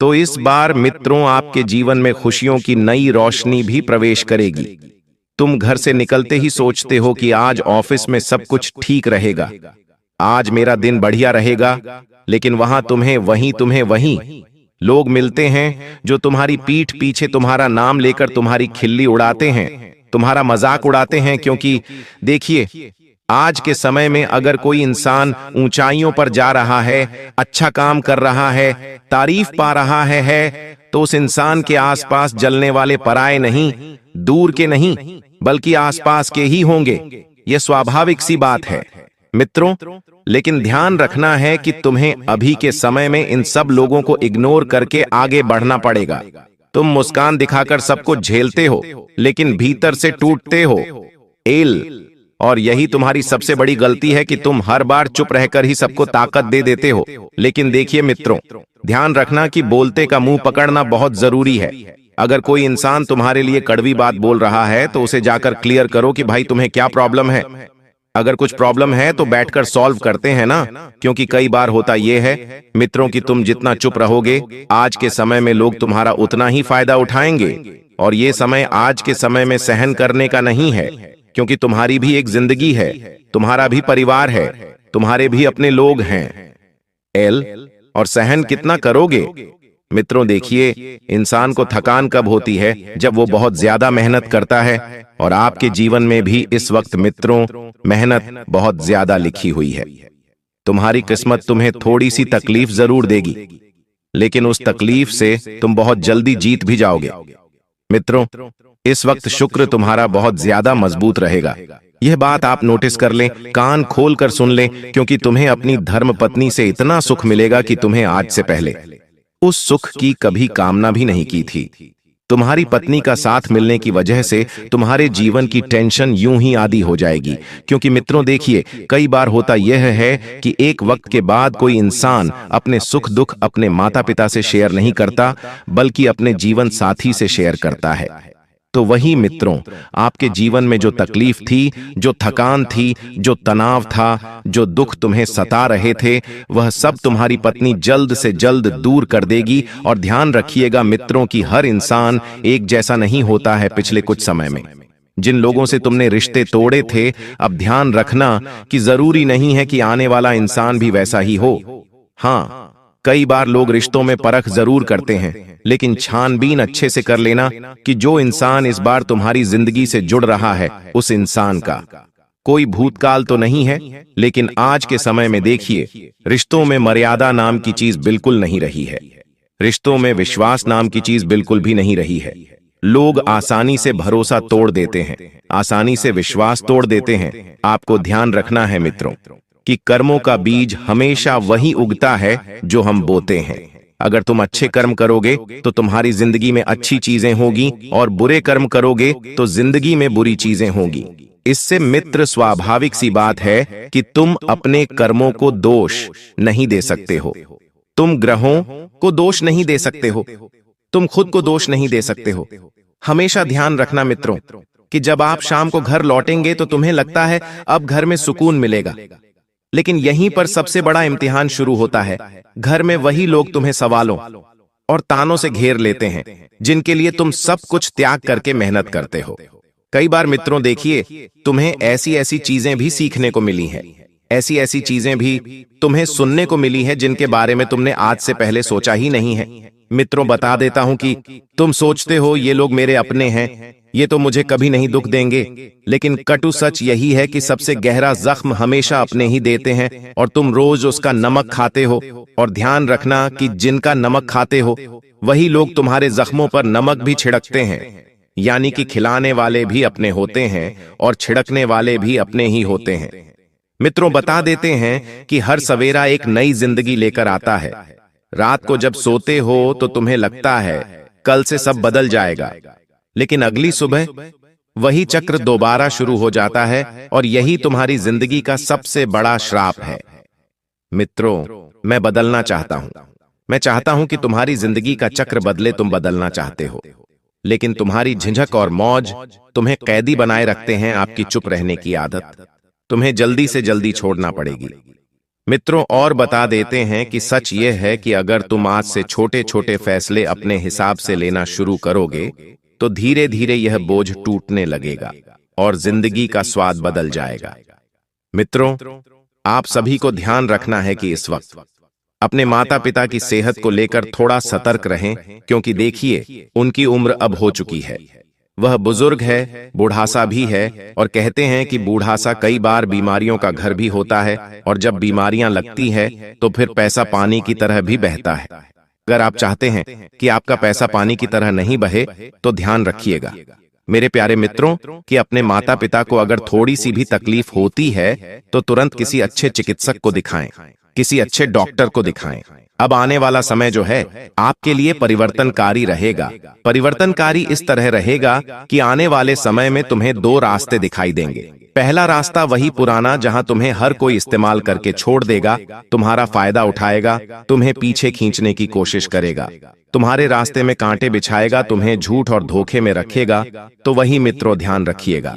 तो इस बार मित्रों आपके जीवन में खुशियों की नई रोशनी भी प्रवेश करेगी। तुम घर से निकलते ही सोचते हो कि आज ऑफिस में सब कुछ ठीक रहेगा, आज मेरा दिन बढ़िया रहेगा, लेकिन वहां तुम्हें वहीं लोग मिलते हैं जो तुम्हारी पीठ पीछे तुम्हारा नाम लेकर तुम्हारी खिल्ली उड़ाते हैं, तुम्हारा मजाक उड़ाते हैं। क्योंकि देखिए, आज के समय में अगर कोई इंसान ऊंचाइयों पर जा रहा है, अच्छा काम कर रहा है, तारीफ पा रहा है, तो उस इंसान के आसपास जलने वाले पराये नहीं, दूर के नहीं, बल्कि आसपास के ही होंगे। यह स्वाभाविक सी बात है मित्रों। लेकिन ध्यान रखना है कि तुम्हें अभी के समय में इन सब लोगों को इग्नोर करके आगे बढ़ना पड़ेगा। तुम मुस्कान दिखाकर सबको झेलते हो, लेकिन भीतर से टूटते हो। और यही तुम्हारी सबसे बड़ी गलती है कि तुम हर बार चुप रहकर ही सबको ताकत दे देते हो। लेकिन देखिए मित्रों, ध्यान रखना कि बोलते का मुंह पकड़ना बहुत जरूरी है। अगर कोई इंसान तुम्हारे लिए कड़वी बात बोल रहा है तो उसे जाकर क्लियर करो कि भाई तुम्हें क्या प्रॉब्लम है। अगर कुछ प्रॉब्लम है तो बैठकर सॉल्व करते हैं ना, क्योंकि कई बार होता यह है मित्रों कि तुम जितना चुप रहोगे, आज के समय में लोग तुम्हारा उतना ही फायदा उठाएंगे। और ये समय आज के समय में सहन करने का नहीं है, क्योंकि तुम्हारी भी एक जिंदगी है, तुम्हारा भी परिवार है, तुम्हारे भी अपने लोग हैं। और सहन कितना करोगे? मित्रों देखिए, इंसान को थकान कब होती है? जब वो बहुत ज्यादा मेहनत करता है। और आपके जीवन में भी इस वक्त मित्रों मेहनत बहुत ज्यादा लिखी हुई है। तुम्हारी किस्मत तुम्हें थोड़ी सी तकलीफ जरूर देगी, लेकिन उस तकलीफ से तुम बहुत जल्दी जीत भी जाओगे। मित्रों, इस वक्त शुक्र तुम्हारा बहुत ज्यादा मजबूत रहेगा। यह बात आप नोटिस कर लें, कान खोल कर सुन लें, क्योंकि तुम्हें अपनी धर्मपत्नी से इतना सुख मिलेगा कि तुम्हें आज से पहले उस सुख की कभी कामना भी नहीं की थी। तुम्हारी पत्नी का साथ मिलने की वजह से तुम्हारे जीवन की टेंशन यूं ही आधी हो जाएगी। क्योंकि मित्रों देखिए, कई बार होता यह है कि एक वक्त के बाद कोई इंसान अपने सुख दुख अपने माता पिता से शेयर नहीं करता, बल्कि अपने जीवन साथी से शेयर करता है। तो वही मित्रों, आपके जीवन में जो तकलीफ थी, जो थकान थी, जो तनाव था, जो दुख तुम्हें सता रहे थे, वह सब तुम्हारी पत्नी जल्द से जल्द दूर कर देगी। और ध्यान रखिएगा मित्रों कि हर इंसान एक जैसा नहीं होता है। पिछले कुछ समय में जिन लोगों से तुमने रिश्ते तोड़े थे, अब ध्यान रखना कि जरूरी नहीं है कि आने वाला इंसान भी वैसा ही हो। हाँ, कई बार लोग रिश्तों में परख जरूर करते हैं, लेकिन छानबीन अच्छे से कर लेना कि जो इंसान इस बार तुम्हारी जिंदगी से जुड़ रहा है, उस इंसान का कोई भूतकाल तो नहीं है। लेकिन आज के समय में देखिए, रिश्तों में मर्यादा नाम की चीज बिल्कुल नहीं रही है। रिश्तों में विश्वास नाम की चीज बिल्कुल भी नहीं रही है। लोग आसानी से भरोसा तोड़ देते हैं, आसानी से विश्वास तोड़ देते हैं। आपको ध्यान रखना है मित्रों कि कर्मों का बीज हमेशा वही उगता है जो हम बोते हैं। अगर तुम अच्छे कर्म करोगे तो तुम्हारी जिंदगी में अच्छी चीजें होगी, और बुरे कर्म करोगे तो जिंदगी में बुरी चीजें होंगी। इससे मित्र स्वाभाविक सी बात है कि तुम अपने कर्मों को दोष नहीं दे सकते हो, तुम ग्रहों को दोष नहीं दे सकते हो, तुम खुद को दोष नहीं दे सकते हो। हमेशा ध्यान रखना मित्रों कि जब आप शाम को घर लौटेंगे तो तुम्हें लगता है अब घर में सुकून मिलेगा, लेकिन यहीं पर सबसे बड़ा इम्तिहान शुरू होता है। घर में वही लोग तुम्हें सवालों और तानों से घेर लेते हैं, जिनके लिए तुम सब कुछ त्याग करके मेहनत करते हो। कई बार मित्रों देखिए, तुम्हें ऐसी ऐसी चीजें भी सीखने को मिली हैं, ऐसी ऐसी चीजें भी तुम्हें सुनने को मिली हैं जिनके बारे में तुमने आज से पहले सोचा ही नहीं है। मित्रों, बता देता हूं कि तुम सोचते हो ये लोग मेरे अपने हैं, ये तो मुझे कभी नहीं दुख देंगे, लेकिन कटु सच यही है कि सबसे गहरा जख्म हमेशा अपने ही देते हैं और तुम रोज उसका नमक खाते हो। और ध्यान रखना कि जिनका नमक खाते हो वही लोग तुम्हारे जख्मों पर नमक भी छिड़कते हैं। यानी कि खिलाने वाले भी अपने होते हैं और छिड़कने वाले भी अपने ही होते हैं। मित्रों, बता देते हैं कि हर सवेरा एक नई जिंदगी लेकर आता है। रात को जब सोते हो तो तुम्हें लगता है कल से सब बदल जाएगा, लेकिन अगली सुबह वही चक्र दोबारा शुरू हो जाता है और यही तुम्हारी जिंदगी का सबसे बड़ा श्राप है। मित्रों, मैं बदलना चाहता हूं। मैं चाहता हूं कि तुम्हारी जिंदगी का चक्र बदले। तुम बदलना चाहते हो, लेकिन तुम्हारी झिझक और मौज तुम्हें कैदी बनाए रखते हैं। आपकी चुप रहने की आदत तुम्हें जल्दी से जल्दी छोड़ना पड़ेगी। मित्रों, और बता देते हैं कि सच यह है कि अगर तुम आज से छोटे छोटे फैसले अपने हिसाब से लेना शुरू करोगे तो धीरे धीरे यह बोझ टूटने लगेगा और जिंदगी का स्वाद बदल जाएगा। मित्रों, आप सभी को ध्यान रखना है कि इस वक्त अपने माता पिता की सेहत को लेकर थोड़ा सतर्क रहें, क्योंकि देखिए उनकी उम्र अब हो चुकी है। वह बुजुर्ग है, बूढ़ासा भी है, और कहते हैं कि बूढ़ासा कई बार बीमारियों का घर भी होता है, और जब बीमारियां लगती है तो फिर पैसा पानी की तरह भी बहता है। अगर आप चाहते हैं कि आपका पैसा पानी की तरह नहीं बहे तो ध्यान रखिएगा मेरे प्यारे मित्रों कि अपने माता पिता को अगर थोड़ी सी भी तकलीफ होती है तो तुरंत किसी अच्छे चिकित्सक को दिखाएं, किसी अच्छे डॉक्टर को दिखाएं। अब आने वाला समय जो है आपके लिए परिवर्तनकारी रहेगा। परिवर्तनकारी इस तरह रहेगा कि आने वाले समय में तुम्हें दो रास्ते दिखाई देंगे। पहला रास्ता वही पुराना जहां तुम्हें हर कोई इस्तेमाल करके छोड़ देगा, तुम्हारा फायदा उठाएगा, तुम्हें पीछे खींचने की कोशिश करेगा, तुम्हारे रास्ते में कांटे बिछाएगा, तुम्हें झूठ और धोखे में रखेगा। तो वही मित्रों ध्यान रखिएगा।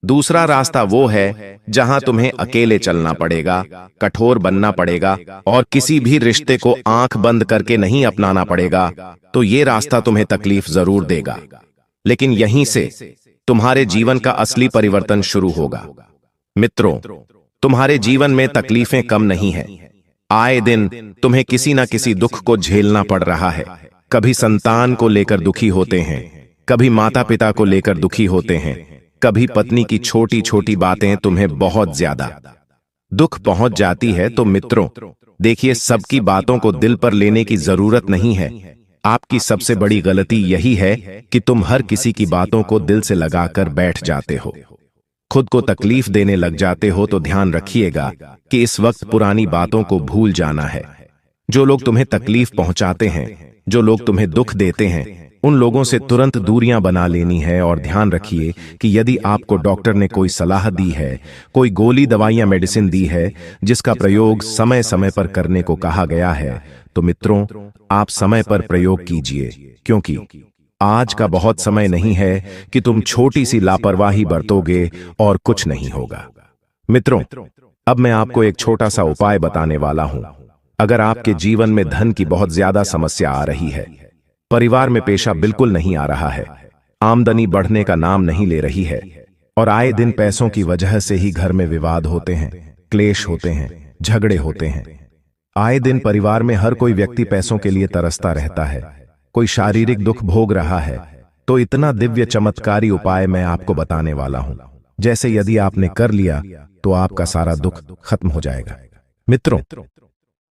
दूसरा रास्ता वो है जहां तुम्हें अकेले चलना पड़ेगा, कठोर बनना पड़ेगा और किसी भी रिश्ते को आंख बंद करके नहीं अपनाना पड़ेगा। तो ये रास्ता तुम्हें तकलीफ जरूर देगा, लेकिन यहीं से तुम्हारे जीवन का असली परिवर्तन शुरू होगा। मित्रों, तुम्हारे जीवन में तकलीफें कम नहीं है। आए दिन तुम्हें किसी न किसी दुख को झेलना पड़ रहा है। कभी संतान को लेकर दुखी होते हैं, कभी माता पिता को लेकर दुखी होते हैं, कभी पत्नी की छोटी छोटी बातें तुम्हें बहुत ज्यादा दुख पहुंच जाती है। तो मित्रों देखिए, सबकी बातों को दिल पर लेने की जरूरत नहीं है। आपकी सबसे बड़ी गलती यही है कि तुम हर किसी की बातों को दिल से लगाकर बैठ जाते हो, खुद को तकलीफ देने लग जाते हो। तो ध्यान रखिएगा कि इस वक्त पुरानी बातों को भूल जाना है। जो लोग तुम्हें तकलीफ पहुंचाते हैं, जो लोग तुम्हें दुख देते हैं, उन लोगों से तुरंत दूरियां बना लेनी है। और ध्यान रखिए कि यदि आपको डॉक्टर ने कोई सलाह दी है, कोई गोली दवाइयां मेडिसिन दी है जिसका प्रयोग समय समय पर करने को कहा गया है, तो मित्रों आप समय पर प्रयोग कीजिए, क्योंकि आज का बहुत समय नहीं है कि तुम छोटी सी लापरवाही बरतोगे और कुछ नहीं होगा। मित्रों, अब मैं आपको एक छोटा सा उपाय बताने वाला हूं। अगर आपके जीवन में धन की बहुत ज्यादा समस्या आ रही है, परिवार में पेशा बिल्कुल नहीं आ रहा है, आमदनी बढ़ने का नाम नहीं ले रही है और आए दिन पैसों की वजह से ही घर में विवाद होते हैं, क्लेश होते हैं, झगड़े होते हैं। आए दिन परिवार में हर कोई व्यक्ति पैसों के लिए तरसता रहता है, कोई शारीरिक दुख भोग रहा है, तो इतना दिव्य चमत्कारी उपाय मैं आपको बताने वाला हूं, जैसे यदि आपने कर लिया तो आपका सारा दुख खत्म हो जाएगा। मित्रों,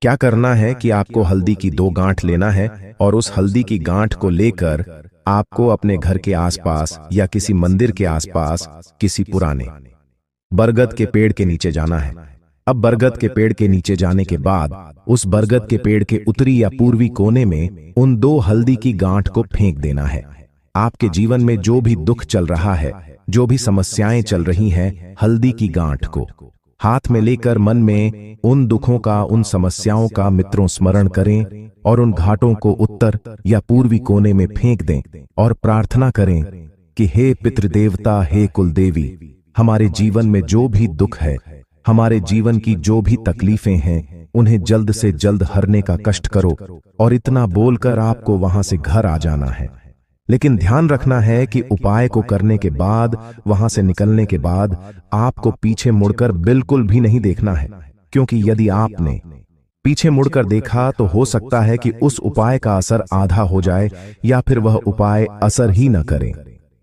क्या करना है कि आपको हल्दी की 2 गांठ लेना है और उस हल्दी की गांठ को लेकर आपको अपने घर के आसपास या किसी मंदिर के आसपास किसी पुराने बरगद के पेड़ के नीचे जाना है। अब बरगद के पेड़ के नीचे जाने के बाद उस बरगद के पेड़ के उत्तरी या पूर्वी कोने में उन 2 हल्दी की गांठ को फेंक देना है। आपके जीवन में जो भी दुख चल रहा है, जो भी समस्याएं चल रही हैं, हल्दी की गांठ को हाथ में लेकर मन में उन दुखों का, उन समस्याओं का मित्रों स्मरण करें और उन घाटों को उत्तर या पूर्वी कोने में फेंक दें और प्रार्थना करें कि हे पितृदेवता, हे कुलदेवी, हमारे जीवन में जो भी दुख है, हमारे जीवन की जो भी तकलीफें हैं, उन्हें जल्द से जल्द हरने का कष्ट करो। और इतना बोलकर आपको वहां से घर आ जाना है। लेकिन ध्यान रखना है कि उपाय को करने के बाद, वहां से निकलने के बाद आपको पीछे मुड़कर बिल्कुल भी नहीं देखना है, क्योंकि यदि आपने पीछे मुड़कर देखा तो हो सकता है कि उस उपाय का असर आधा हो जाए या फिर वह उपाय असर ही न करे।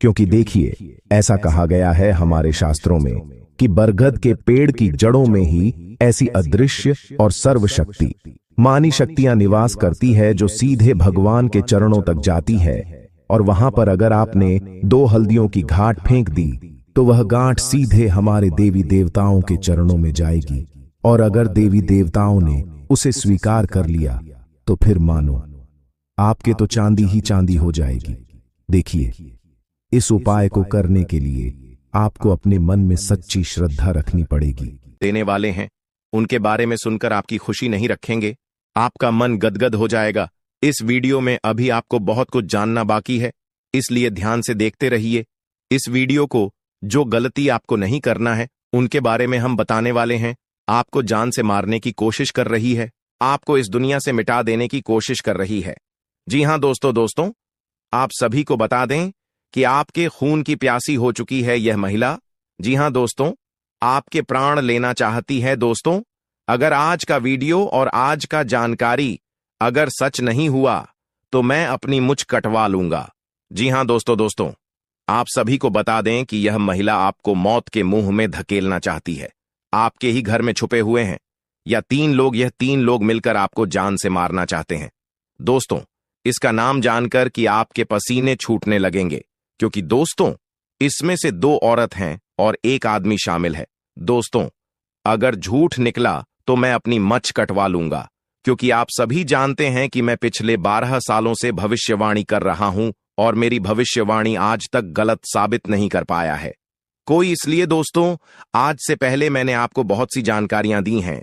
क्योंकि देखिए, ऐसा कहा गया है हमारे शास्त्रों में कि बरगद के पेड़ की जड़ों में ही ऐसी अदृश्य और सर्वशक्ति मानी शक्तियां निवास करती है जो सीधे भगवान के चरणों तक जाती है। और वहां पर अगर आपने 2 हल्दियों की घाट फेंक दी तो वह गांठ सीधे हमारे देवी देवताओं के चरणों में जाएगी। और अगर देवी देवताओं ने उसे स्वीकार कर लिया तो फिर मानो आपके तो चांदी ही चांदी हो जाएगी। देखिए, इस उपाय को करने के लिए आपको अपने मन में सच्ची श्रद्धा रखनी पड़ेगी। देने वाले हैं, उनके बारे में सुनकर आपकी खुशी नहीं रखेंगे, आपका मन गदगद हो जाएगा। इस वीडियो में अभी आपको बहुत कुछ जानना बाकी है, इसलिए ध्यान से देखते रहिए। इस वीडियो को जो गलती आपको नहीं करना है उनके बारे में हम बताने वाले हैं। आपको जान से मारने की कोशिश कर रही है, आपको इस दुनिया से मिटा देने की कोशिश कर रही है। जी हां दोस्तों, आप सभी को बता दें कि आपके खून की प्यासी हो चुकी है यह महिला। जी हां दोस्तों, आपके प्राण लेना चाहती है। दोस्तों, अगर आज का वीडियो और आज का जानकारी अगर सच नहीं हुआ तो मैं अपनी मुझ कटवा लूंगा। जी हां दोस्तों, आप सभी को बता दें कि यह महिला आपको मौत के मुंह में धकेलना चाहती है। आपके ही घर में छुपे हुए हैं यह 3 लोग मिलकर आपको जान से मारना चाहते हैं। दोस्तों, इसका नाम जानकर कि आपके पसीने छूटने लगेंगे, क्योंकि दोस्तों इसमें से 2 औरत हैं और 1 आदमी शामिल है। दोस्तों, अगर झूठ निकला तो मैं अपनी मच कटवा लूंगा, क्योंकि आप सभी जानते हैं कि मैं पिछले 12 सालों से भविष्यवाणी कर रहा हूं और मेरी भविष्यवाणी आज तक गलत साबित नहीं कर पाया है कोई। इसलिए दोस्तों, आज से पहले मैंने आपको बहुत सी जानकारियां दी हैं,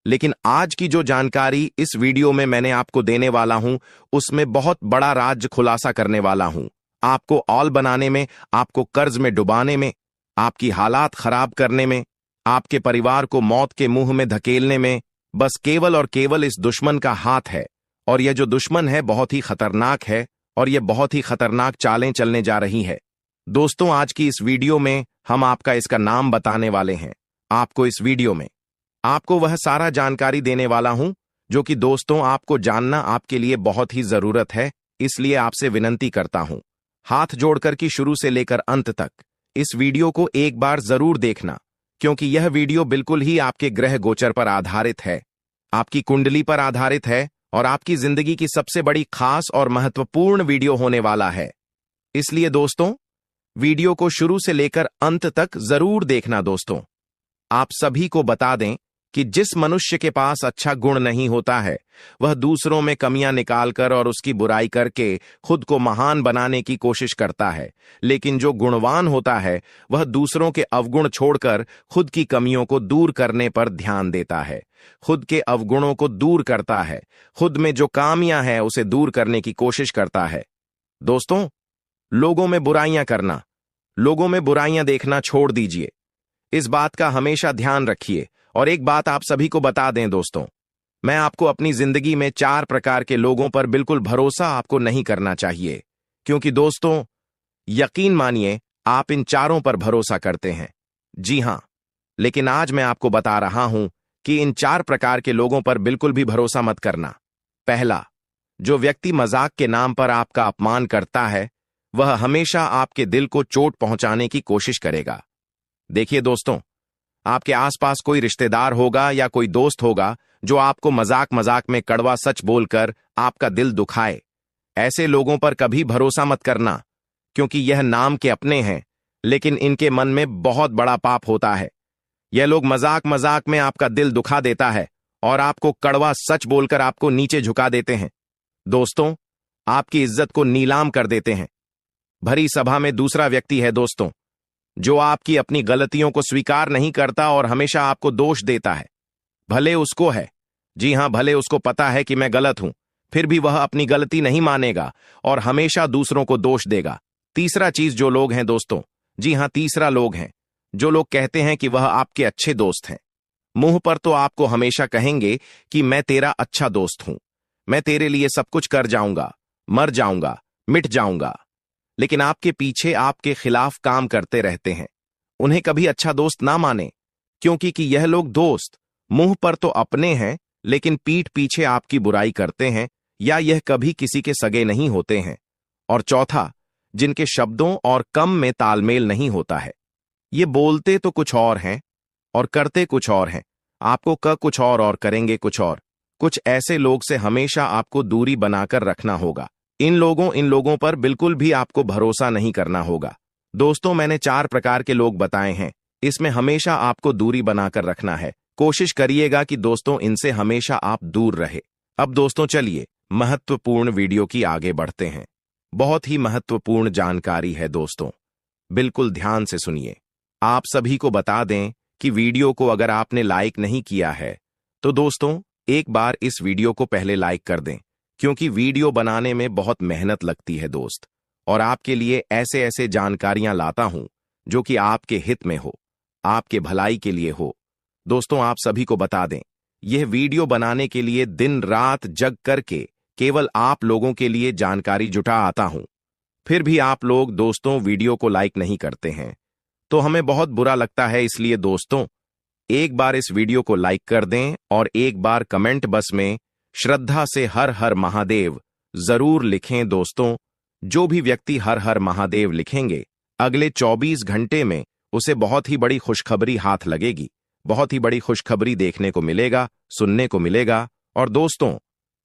लेकिन आज की जो जानकारी इस वीडियो में मैंने आपको देने वाला हूं उसमें बहुत बड़ा राज खुलासा करने वाला हूं। आपको औल बनाने में, आपको कर्ज में डुबाने में, आपकी हालात खराब करने में, आपके परिवार को मौत के मुंह में धकेलने में बस केवल और केवल इस दुश्मन का हाथ है। और यह जो दुश्मन है बहुत ही खतरनाक है और यह बहुत ही खतरनाक चालें चलने जा रही है। दोस्तों, आज की इस वीडियो में हम आपका इसका नाम बताने वाले हैं। आपको इस वीडियो में आपको वह सारा जानकारी देने वाला हूं जो कि दोस्तों आपको जानना आपके लिए बहुत ही जरूरत है। इसलिए आपसे विनती करता हूं, हाथ जोड़कर कि शुरू से लेकर अंत तक इस वीडियो को एक बार जरूर देखना, क्योंकि यह वीडियो बिल्कुल ही आपके ग्रह गोचर पर आधारित है, आपकी कुंडली पर आधारित है और आपकी जिंदगी की सबसे बड़ी खास और महत्वपूर्ण वीडियो होने वाला है। इसलिए दोस्तों, वीडियो को शुरू से लेकर अंत तक जरूर देखना। दोस्तों, आप सभी को बता दें कि जिस मनुष्य के पास अच्छा गुण नहीं होता है वह दूसरों में कमियां निकालकर और उसकी बुराई करके खुद को महान बनाने की कोशिश करता है, लेकिन जो गुणवान होता है वह दूसरों के अवगुण छोड़कर खुद की कमियों को दूर करने पर ध्यान देता है, खुद के अवगुणों को दूर करता है, खुद में जो कामियां हैं उसे दूर करने की कोशिश करता है। दोस्तों, लोगों में बुराइयां करना, लोगों में बुराइयां देखना छोड़ दीजिए। इस बात का हमेशा ध्यान रखिए। और एक बात आप सभी को बता दें दोस्तों, मैं आपको अपनी जिंदगी में 4 प्रकार के लोगों पर बिल्कुल भरोसा आपको नहीं करना चाहिए, क्योंकि दोस्तों यकीन मानिए आप इन चारों पर भरोसा करते हैं। जी हां, लेकिन आज मैं आपको बता रहा हूं कि इन 4 प्रकार के लोगों पर बिल्कुल भी भरोसा मत करना। पहला, जो व्यक्ति मजाक के नाम पर आपका अपमान करता है वह हमेशा आपके दिल को चोट पहुंचाने की कोशिश करेगा। देखिए दोस्तों, आपके आसपास कोई रिश्तेदार होगा या कोई दोस्त होगा जो आपको मजाक मजाक में कड़वा सच बोलकर आपका दिल दुखाए। ऐसे लोगों पर कभी भरोसा मत करना, क्योंकि यह नाम के अपने हैं लेकिन इनके मन में बहुत बड़ा पाप होता है। यह लोग मजाक मजाक में आपका दिल दुखा देता है और आपको कड़वा सच बोलकर आपको नीचे झुका देते हैं। दोस्तों, आपकी इज्जत को नीलाम कर देते हैं। भरी सभा में दूसरा व्यक्ति है दोस्तों जो आपकी अपनी गलतियों को स्वीकार नहीं करता और हमेशा आपको दोष देता है। भले उसको है, जी हां, भले उसको पता है कि मैं गलत हूं, फिर भी वह अपनी गलती नहीं मानेगा और हमेशा दूसरों को दोष देगा। तीसरा चीज जो लोग हैं दोस्तों, जी हां, तीसरा लोग हैं जो लोग कहते हैं कि वह आपके अच्छे दोस्त हैं। मुंह पर तो आपको हमेशा कहेंगे कि मैं तेरा अच्छा दोस्त हूं, मैं तेरे लिए सब कुछ कर जाऊंगा, मर जाऊंगा, मिट जाऊंगा, लेकिन आपके पीछे आपके खिलाफ काम करते रहते हैं। उन्हें कभी अच्छा दोस्त ना माने, क्योंकि कि यह लोग दोस्त मुंह पर तो अपने हैं लेकिन पीठ पीछे आपकी बुराई करते हैं, या यह कभी किसी के सगे नहीं होते हैं। और चौथा, जिनके शब्दों और कम में तालमेल नहीं होता है। ये बोलते तो कुछ और हैं और करते कुछ और हैं। आपको कुछ और करेंगे कुछ और। कुछ ऐसे लोग से हमेशा आपको दूरी बनाकर रखना होगा। इन लोगों पर बिल्कुल भी आपको भरोसा नहीं करना होगा। दोस्तों, मैंने 4 प्रकार के लोग बताए हैं, इसमें हमेशा आपको दूरी बनाकर रखना है। कोशिश करिएगा कि दोस्तों इनसे हमेशा आप दूर रहे। अब दोस्तों चलिए महत्वपूर्ण वीडियो की आगे बढ़ते हैं। बहुत ही महत्वपूर्ण जानकारी है दोस्तों, बिल्कुल ध्यान से सुनिए। आप सभी को बता दें कि वीडियो को अगर आपने लाइक नहीं किया है तो दोस्तों एक बार इस वीडियो को पहले लाइक कर दें, क्योंकि वीडियो बनाने में बहुत मेहनत लगती है दोस्त, और आपके लिए ऐसे ऐसे जानकारियां लाता हूं जो कि आपके हित में हो, आपके भलाई के लिए हो। दोस्तों, आप सभी को बता दें, यह वीडियो बनाने के लिए दिन रात जग करके केवल आप लोगों के लिए जानकारी जुटा आता हूं। फिर भी आप लोग दोस्तों वीडियो को लाइक नहीं करते हैं, तो हमें बहुत बुरा लगता है। इसलिए दोस्तों एक बार इस वीडियो को लाइक कर दें और एक बार कमेंट बॉक्स में श्रद्धा से हर हर महादेव जरूर लिखें। दोस्तों, जो भी व्यक्ति हर हर महादेव लिखेंगे, अगले 24 घंटे में उसे बहुत ही बड़ी खुशखबरी हाथ लगेगी, बहुत ही बड़ी खुशखबरी देखने को मिलेगा, सुनने को मिलेगा। और दोस्तों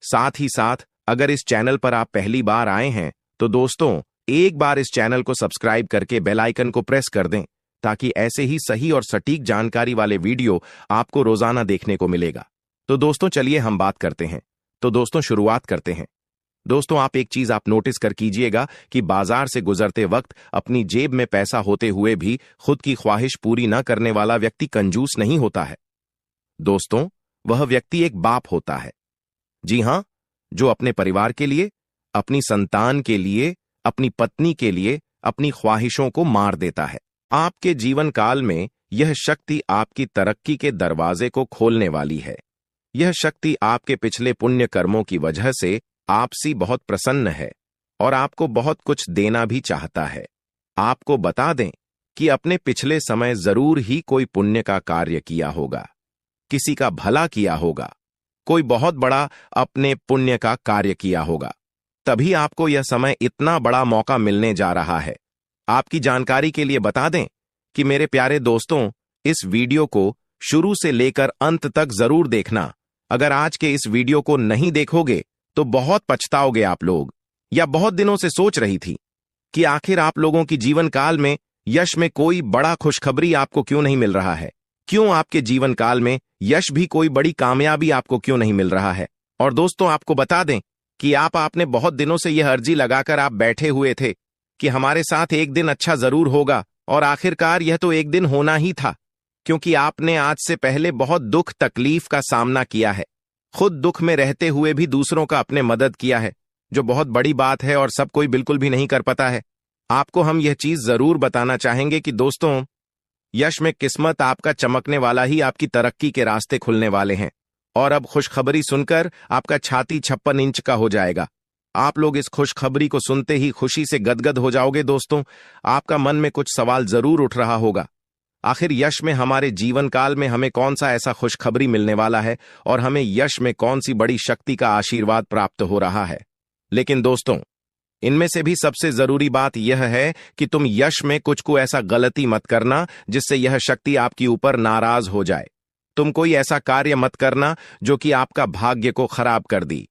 साथ ही साथ अगर इस चैनल पर आप पहली बार आए हैं तो दोस्तों एक बार इस चैनल को सब्सक्राइब करके बेल आइकन को प्रेस कर दें, ताकि ऐसे ही सही और सटीक जानकारी वाले वीडियो आपको रोजाना देखने को मिलेगा। तो दोस्तों चलिए हम बात करते हैं। तो दोस्तों शुरुआत करते हैं। दोस्तों आप एक चीज आप नोटिस कर कीजिएगा कि बाजार से गुजरते वक्त अपनी जेब में पैसा होते हुए भी खुद की ख्वाहिश पूरी न करने वाला व्यक्ति कंजूस नहीं होता है। दोस्तों वह व्यक्ति एक बाप होता है। जी हां, जो अपने परिवार के लिए, अपनी संतान के लिए, अपनी पत्नी के लिए अपनी ख्वाहिशों को मार देता है। आपके जीवन काल में यह शक्ति आपकी तरक्की के दरवाजे को खोलने वाली है। यह शक्ति आपके पिछले पुण्य कर्मों की वजह से आपसे बहुत प्रसन्न है और आपको बहुत कुछ देना भी चाहता है। आपको बता दें कि अपने पिछले समय जरूर ही कोई पुण्य का कार्य किया होगा, किसी का भला किया होगा, कोई बहुत बड़ा अपने पुण्य का कार्य किया होगा, तभी आपको यह समय इतना बड़ा मौका मिलने जा रहा है। आपकी जानकारी के लिए बता दें कि मेरे प्यारे दोस्तों, इस वीडियो को शुरू से लेकर अंत तक जरूर देखना। अगर आज के इस वीडियो को नहीं देखोगे तो बहुत पछताओगे आप लोग। या बहुत दिनों से सोच रही थी कि आखिर आप लोगों की जीवन काल में यश में कोई बड़ा खुशखबरी आपको क्यों नहीं मिल रहा है, क्यों आपके जीवन काल में यश भी कोई बड़ी कामयाबी आपको क्यों नहीं मिल रहा है। और दोस्तों आपको बता दें कि आपने बहुत दिनों से यह अर्जी लगाकर आप बैठे हुए थे कि हमारे साथ एक दिन अच्छा जरूर होगा, और आखिरकार यह तो एक दिन होना ही था, क्योंकि आपने आज से पहले बहुत दुख तकलीफ का सामना किया है, खुद दुख में रहते हुए भी दूसरों का अपने मदद किया है, जो बहुत बड़ी बात है और सब कोई बिल्कुल भी नहीं कर पाता है। आपको हम यह चीज जरूर बताना चाहेंगे कि दोस्तों यश में किस्मत आपका चमकने वाला ही आपकी तरक्की के रास्ते खुलने वाले हैं। और अब खुशखबरी सुनकर आपका छाती 56 इंच का हो जाएगा। आप लोग इस खुशखबरी को सुनते ही खुशी से गदगद हो जाओगे। दोस्तों आपका मन में कुछ सवाल जरूर उठ रहा होगा, आखिर यश में हमारे जीवन काल में हमें कौन सा ऐसा खुशखबरी मिलने वाला है और हमें यश में कौन सी बड़ी शक्ति का आशीर्वाद प्राप्त हो रहा है। लेकिन दोस्तों इनमें से भी सबसे जरूरी बात यह है कि तुम यश में कुछ को ऐसा गलती मत करना जिससे यह शक्ति आपके ऊपर नाराज हो जाए। तुम कोई ऐसा कार्य मत करना जो कि आपका भाग्य को खराब कर दी।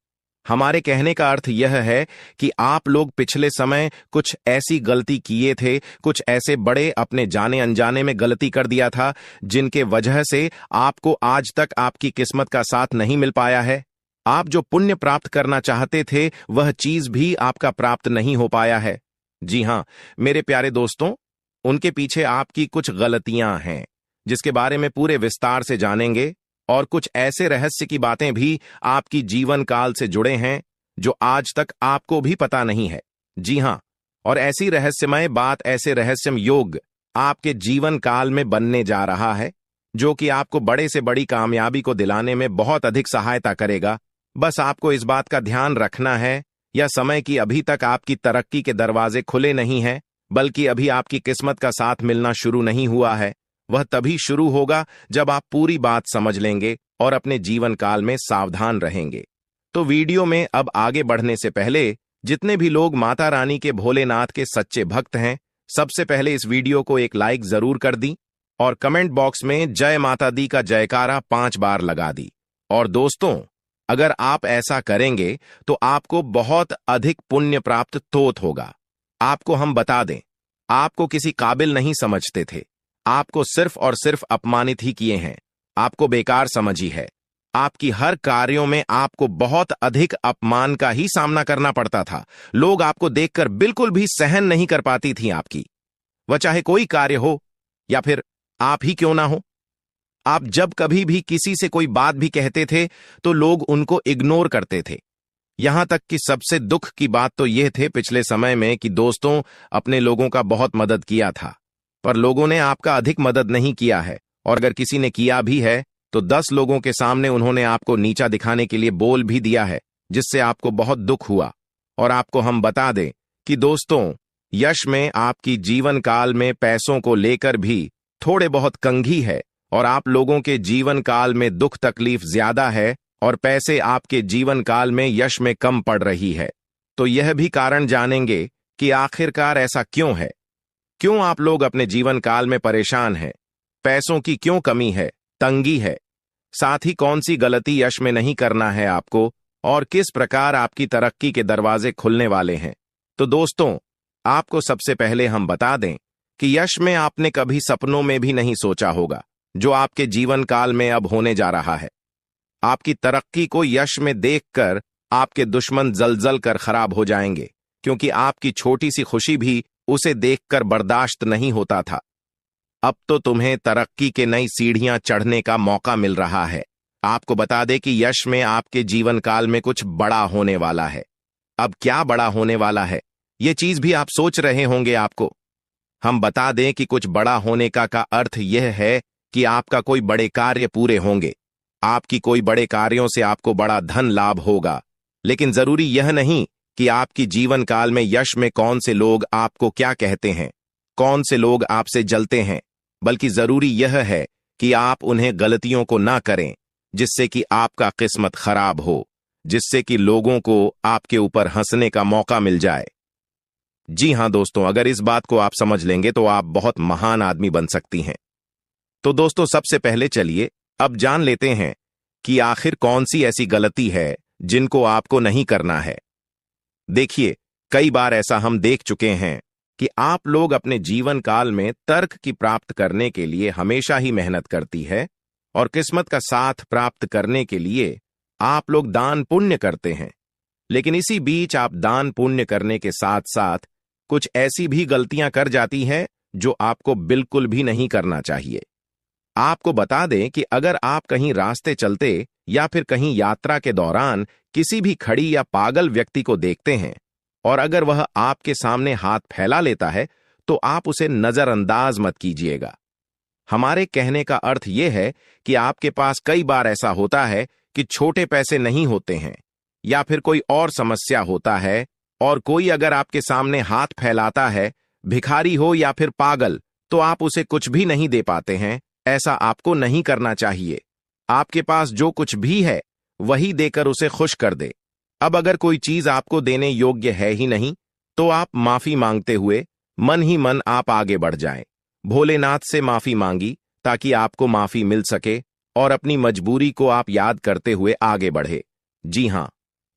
हमारे कहने का अर्थ यह है कि आप लोग पिछले समय कुछ ऐसी गलती किए थे, कुछ ऐसे बड़े अपने जाने अनजाने में गलती कर दिया था जिनके वजह से आपको आज तक आपकी किस्मत का साथ नहीं मिल पाया है। आप जो पुण्य प्राप्त करना चाहते थे वह चीज भी आपका प्राप्त नहीं हो पाया है। जी हां मेरे प्यारे दोस्तों, उनके पीछे आपकी कुछ गलतियां हैं जिसके बारे में पूरे विस्तार से जानेंगे, और कुछ ऐसे रहस्य की बातें भी आपकी जीवन काल से जुड़े हैं जो आज तक आपको भी पता नहीं है। जी हां, और ऐसी रहस्यमय बात, ऐसे रहस्यम योग आपके जीवन काल में बनने जा रहा है जो कि आपको बड़े से बड़ी कामयाबी को दिलाने में बहुत अधिक सहायता करेगा। बस आपको इस बात का ध्यान रखना है या समय की अभी तक आपकी तरक्की के दरवाजे खुले नहीं हैं, बल्कि अभी आपकी किस्मत का साथ मिलना शुरू नहीं हुआ है, वह तभी शुरू होगा जब आप पूरी बात समझ लेंगे और अपने जीवन काल में सावधान रहेंगे। तो वीडियो में अब आगे बढ़ने से पहले जितने भी लोग माता रानी के भोलेनाथ के सच्चे भक्त हैं, सबसे पहले इस वीडियो को एक लाइक जरूर कर दी और कमेंट बॉक्स में जय माता दी का जयकारा 5 बार लगा दी। और दोस्तों, अगर आप ऐसा करेंगे तो आपको बहुत अधिक पुण्य प्राप्त तोत होगा। आपको हम बता दें, आपको किसी काबिल नहीं समझते थे, आपको सिर्फ और सिर्फ अपमानित ही किए हैं, आपको बेकार समझी है। आपकी हर कार्यों में आपको बहुत अधिक अपमान का ही सामना करना पड़ता था। लोग आपको देखकर बिल्कुल भी सहन नहीं कर पाती थी आपकी, वह चाहे कोई कार्य हो या फिर आप ही क्यों ना हो। आप जब कभी भी किसी से कोई बात भी कहते थे तो लोग उनको इग्नोर करते थे। यहां तक कि सबसे दुख की बात तो यह थे पिछले समय में कि दोस्तों अपने लोगों का बहुत मदद किया था, पर लोगों ने आपका अधिक मदद नहीं किया है, और अगर किसी ने किया भी है तो 10 लोगों के सामने उन्होंने आपको नीचा दिखाने के लिए बोल भी दिया है, जिससे आपको बहुत दुख हुआ। और आपको हम बता दें कि दोस्तों, यश में आपकी जीवन काल में पैसों को लेकर भी थोड़े बहुत कंघी है, और आप लोगों के जीवन काल में दुख तकलीफ ज्यादा है और पैसे आपके जीवन काल में यश में कम पड़ रही है। तो यह भी कारण जानेंगे कि आखिरकार ऐसा क्यों है, क्यों आप लोग अपने जीवन काल में परेशान हैं, पैसों की क्यों कमी है, तंगी है, साथ ही कौन सी गलती यश में नहीं करना है आपको, और किस प्रकार आपकी तरक्की के दरवाजे खुलने वाले हैं। तो दोस्तों, आपको सबसे पहले हम बता दें कि यश में आपने कभी सपनों में भी नहीं सोचा होगा जो आपके जीवन काल में अब होने जा रहा है। आपकी तरक्की को यश में देखकर आपके दुश्मन जलजल कर खराब हो जाएंगे, क्योंकि आपकी छोटी सी खुशी भी उसे देखकर बर्दाश्त नहीं होता था। अब तो तुम्हें तरक्की के नई सीढ़ियां चढ़ने का मौका मिल रहा है। आपको बता दें कि यश में आपके जीवन काल में कुछ बड़ा होने वाला है। अब क्या बड़ा होने वाला है, ये चीज भी आप सोच रहे होंगे। आपको हम बता दें कि कुछ बड़ा होने का अर्थ यह है कि आपका कोई बड़े कार्य पूरे होंगे, आपकी कोई बड़े कार्यों से आपको बड़ा धन लाभ होगा। लेकिन जरूरी यह नहीं कि आपकी जीवन काल में यश में कौन से लोग आपको क्या कहते हैं, कौन से लोग आपसे जलते हैं, बल्कि जरूरी यह है कि आप उन्हें गलतियों को ना करें जिससे कि आपका किस्मत खराब हो, जिससे कि लोगों को आपके ऊपर हंसने का मौका मिल जाए। जी हां दोस्तों, अगर इस बात को आप समझ लेंगे तो आप बहुत महान आदमी बन सकती हैं। तो दोस्तों, सबसे पहले चलिए अब जान लेते हैं कि आखिर कौन सी ऐसी गलती है जिनको आपको नहीं करना है। देखिए, कई बार ऐसा हम देख चुके हैं कि आप लोग अपने जीवन काल में तर्क की प्राप्त करने के लिए हमेशा ही मेहनत करती है, और किस्मत का साथ प्राप्त करने के लिए आप लोग दान पुण्य करते हैं। लेकिन इसी बीच आप दान पुण्य करने के साथ साथ कुछ ऐसी भी गलतियां कर जाती हैं जो आपको बिल्कुल भी नहीं करना चाहिए। आपको बता दें कि अगर आप कहीं रास्ते चलते या फिर कहीं यात्रा के दौरान किसी भी खड़ी या पागल व्यक्ति को देखते हैं, और अगर वह आपके सामने हाथ फैला लेता है तो आप उसे नजरअंदाज मत कीजिएगा। हमारे कहने का अर्थ यह है कि आपके पास कई बार ऐसा होता है कि छोटे पैसे नहीं होते हैं या फिर कोई और समस्या होता है, और कोई अगर आपके सामने हाथ फैलाता है, भिखारी हो या फिर पागल, तो आप उसे कुछ भी नहीं दे पाते हैं। ऐसा आपको नहीं करना चाहिए। आपके पास जो कुछ भी है वही देकर उसे खुश कर दे। अब अगर कोई चीज आपको देने योग्य है ही नहीं तो आप माफी मांगते हुए मन ही मन आप आगे बढ़ जाएं। भोलेनाथ से माफी मांगी ताकि आपको माफी मिल सके और अपनी मजबूरी को आप याद करते हुए आगे बढ़े। जी हां,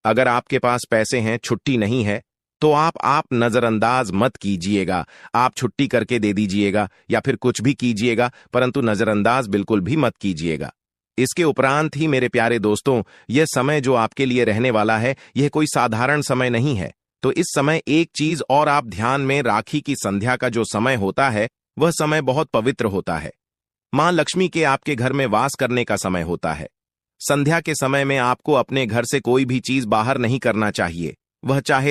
अगर आपके पास पैसे हैं, छुट्टी नहीं है, तो आप नजरअंदाज मत कीजिएगा। आप छुट्टी करके दे दीजिएगा या फिर कुछ भी कीजिएगा, परंतु नजरअंदाज बिल्कुल भी मत कीजिएगा। इसके उपरांत ही मेरे प्यारे दोस्तों, यह समय जो आपके लिए रहने वाला है, यह कोई साधारण समय नहीं है। तो इस समय एक चीज और आप ध्यान में, राखी की संध्या का जो समय होता है वह समय बहुत पवित्र होता है। मां लक्ष्मी के आपके घर में वास करने का समय होता है। संध्या के समय में आपको अपने घर से कोई भी चीज बाहर नहीं करना चाहिए, वह चाहे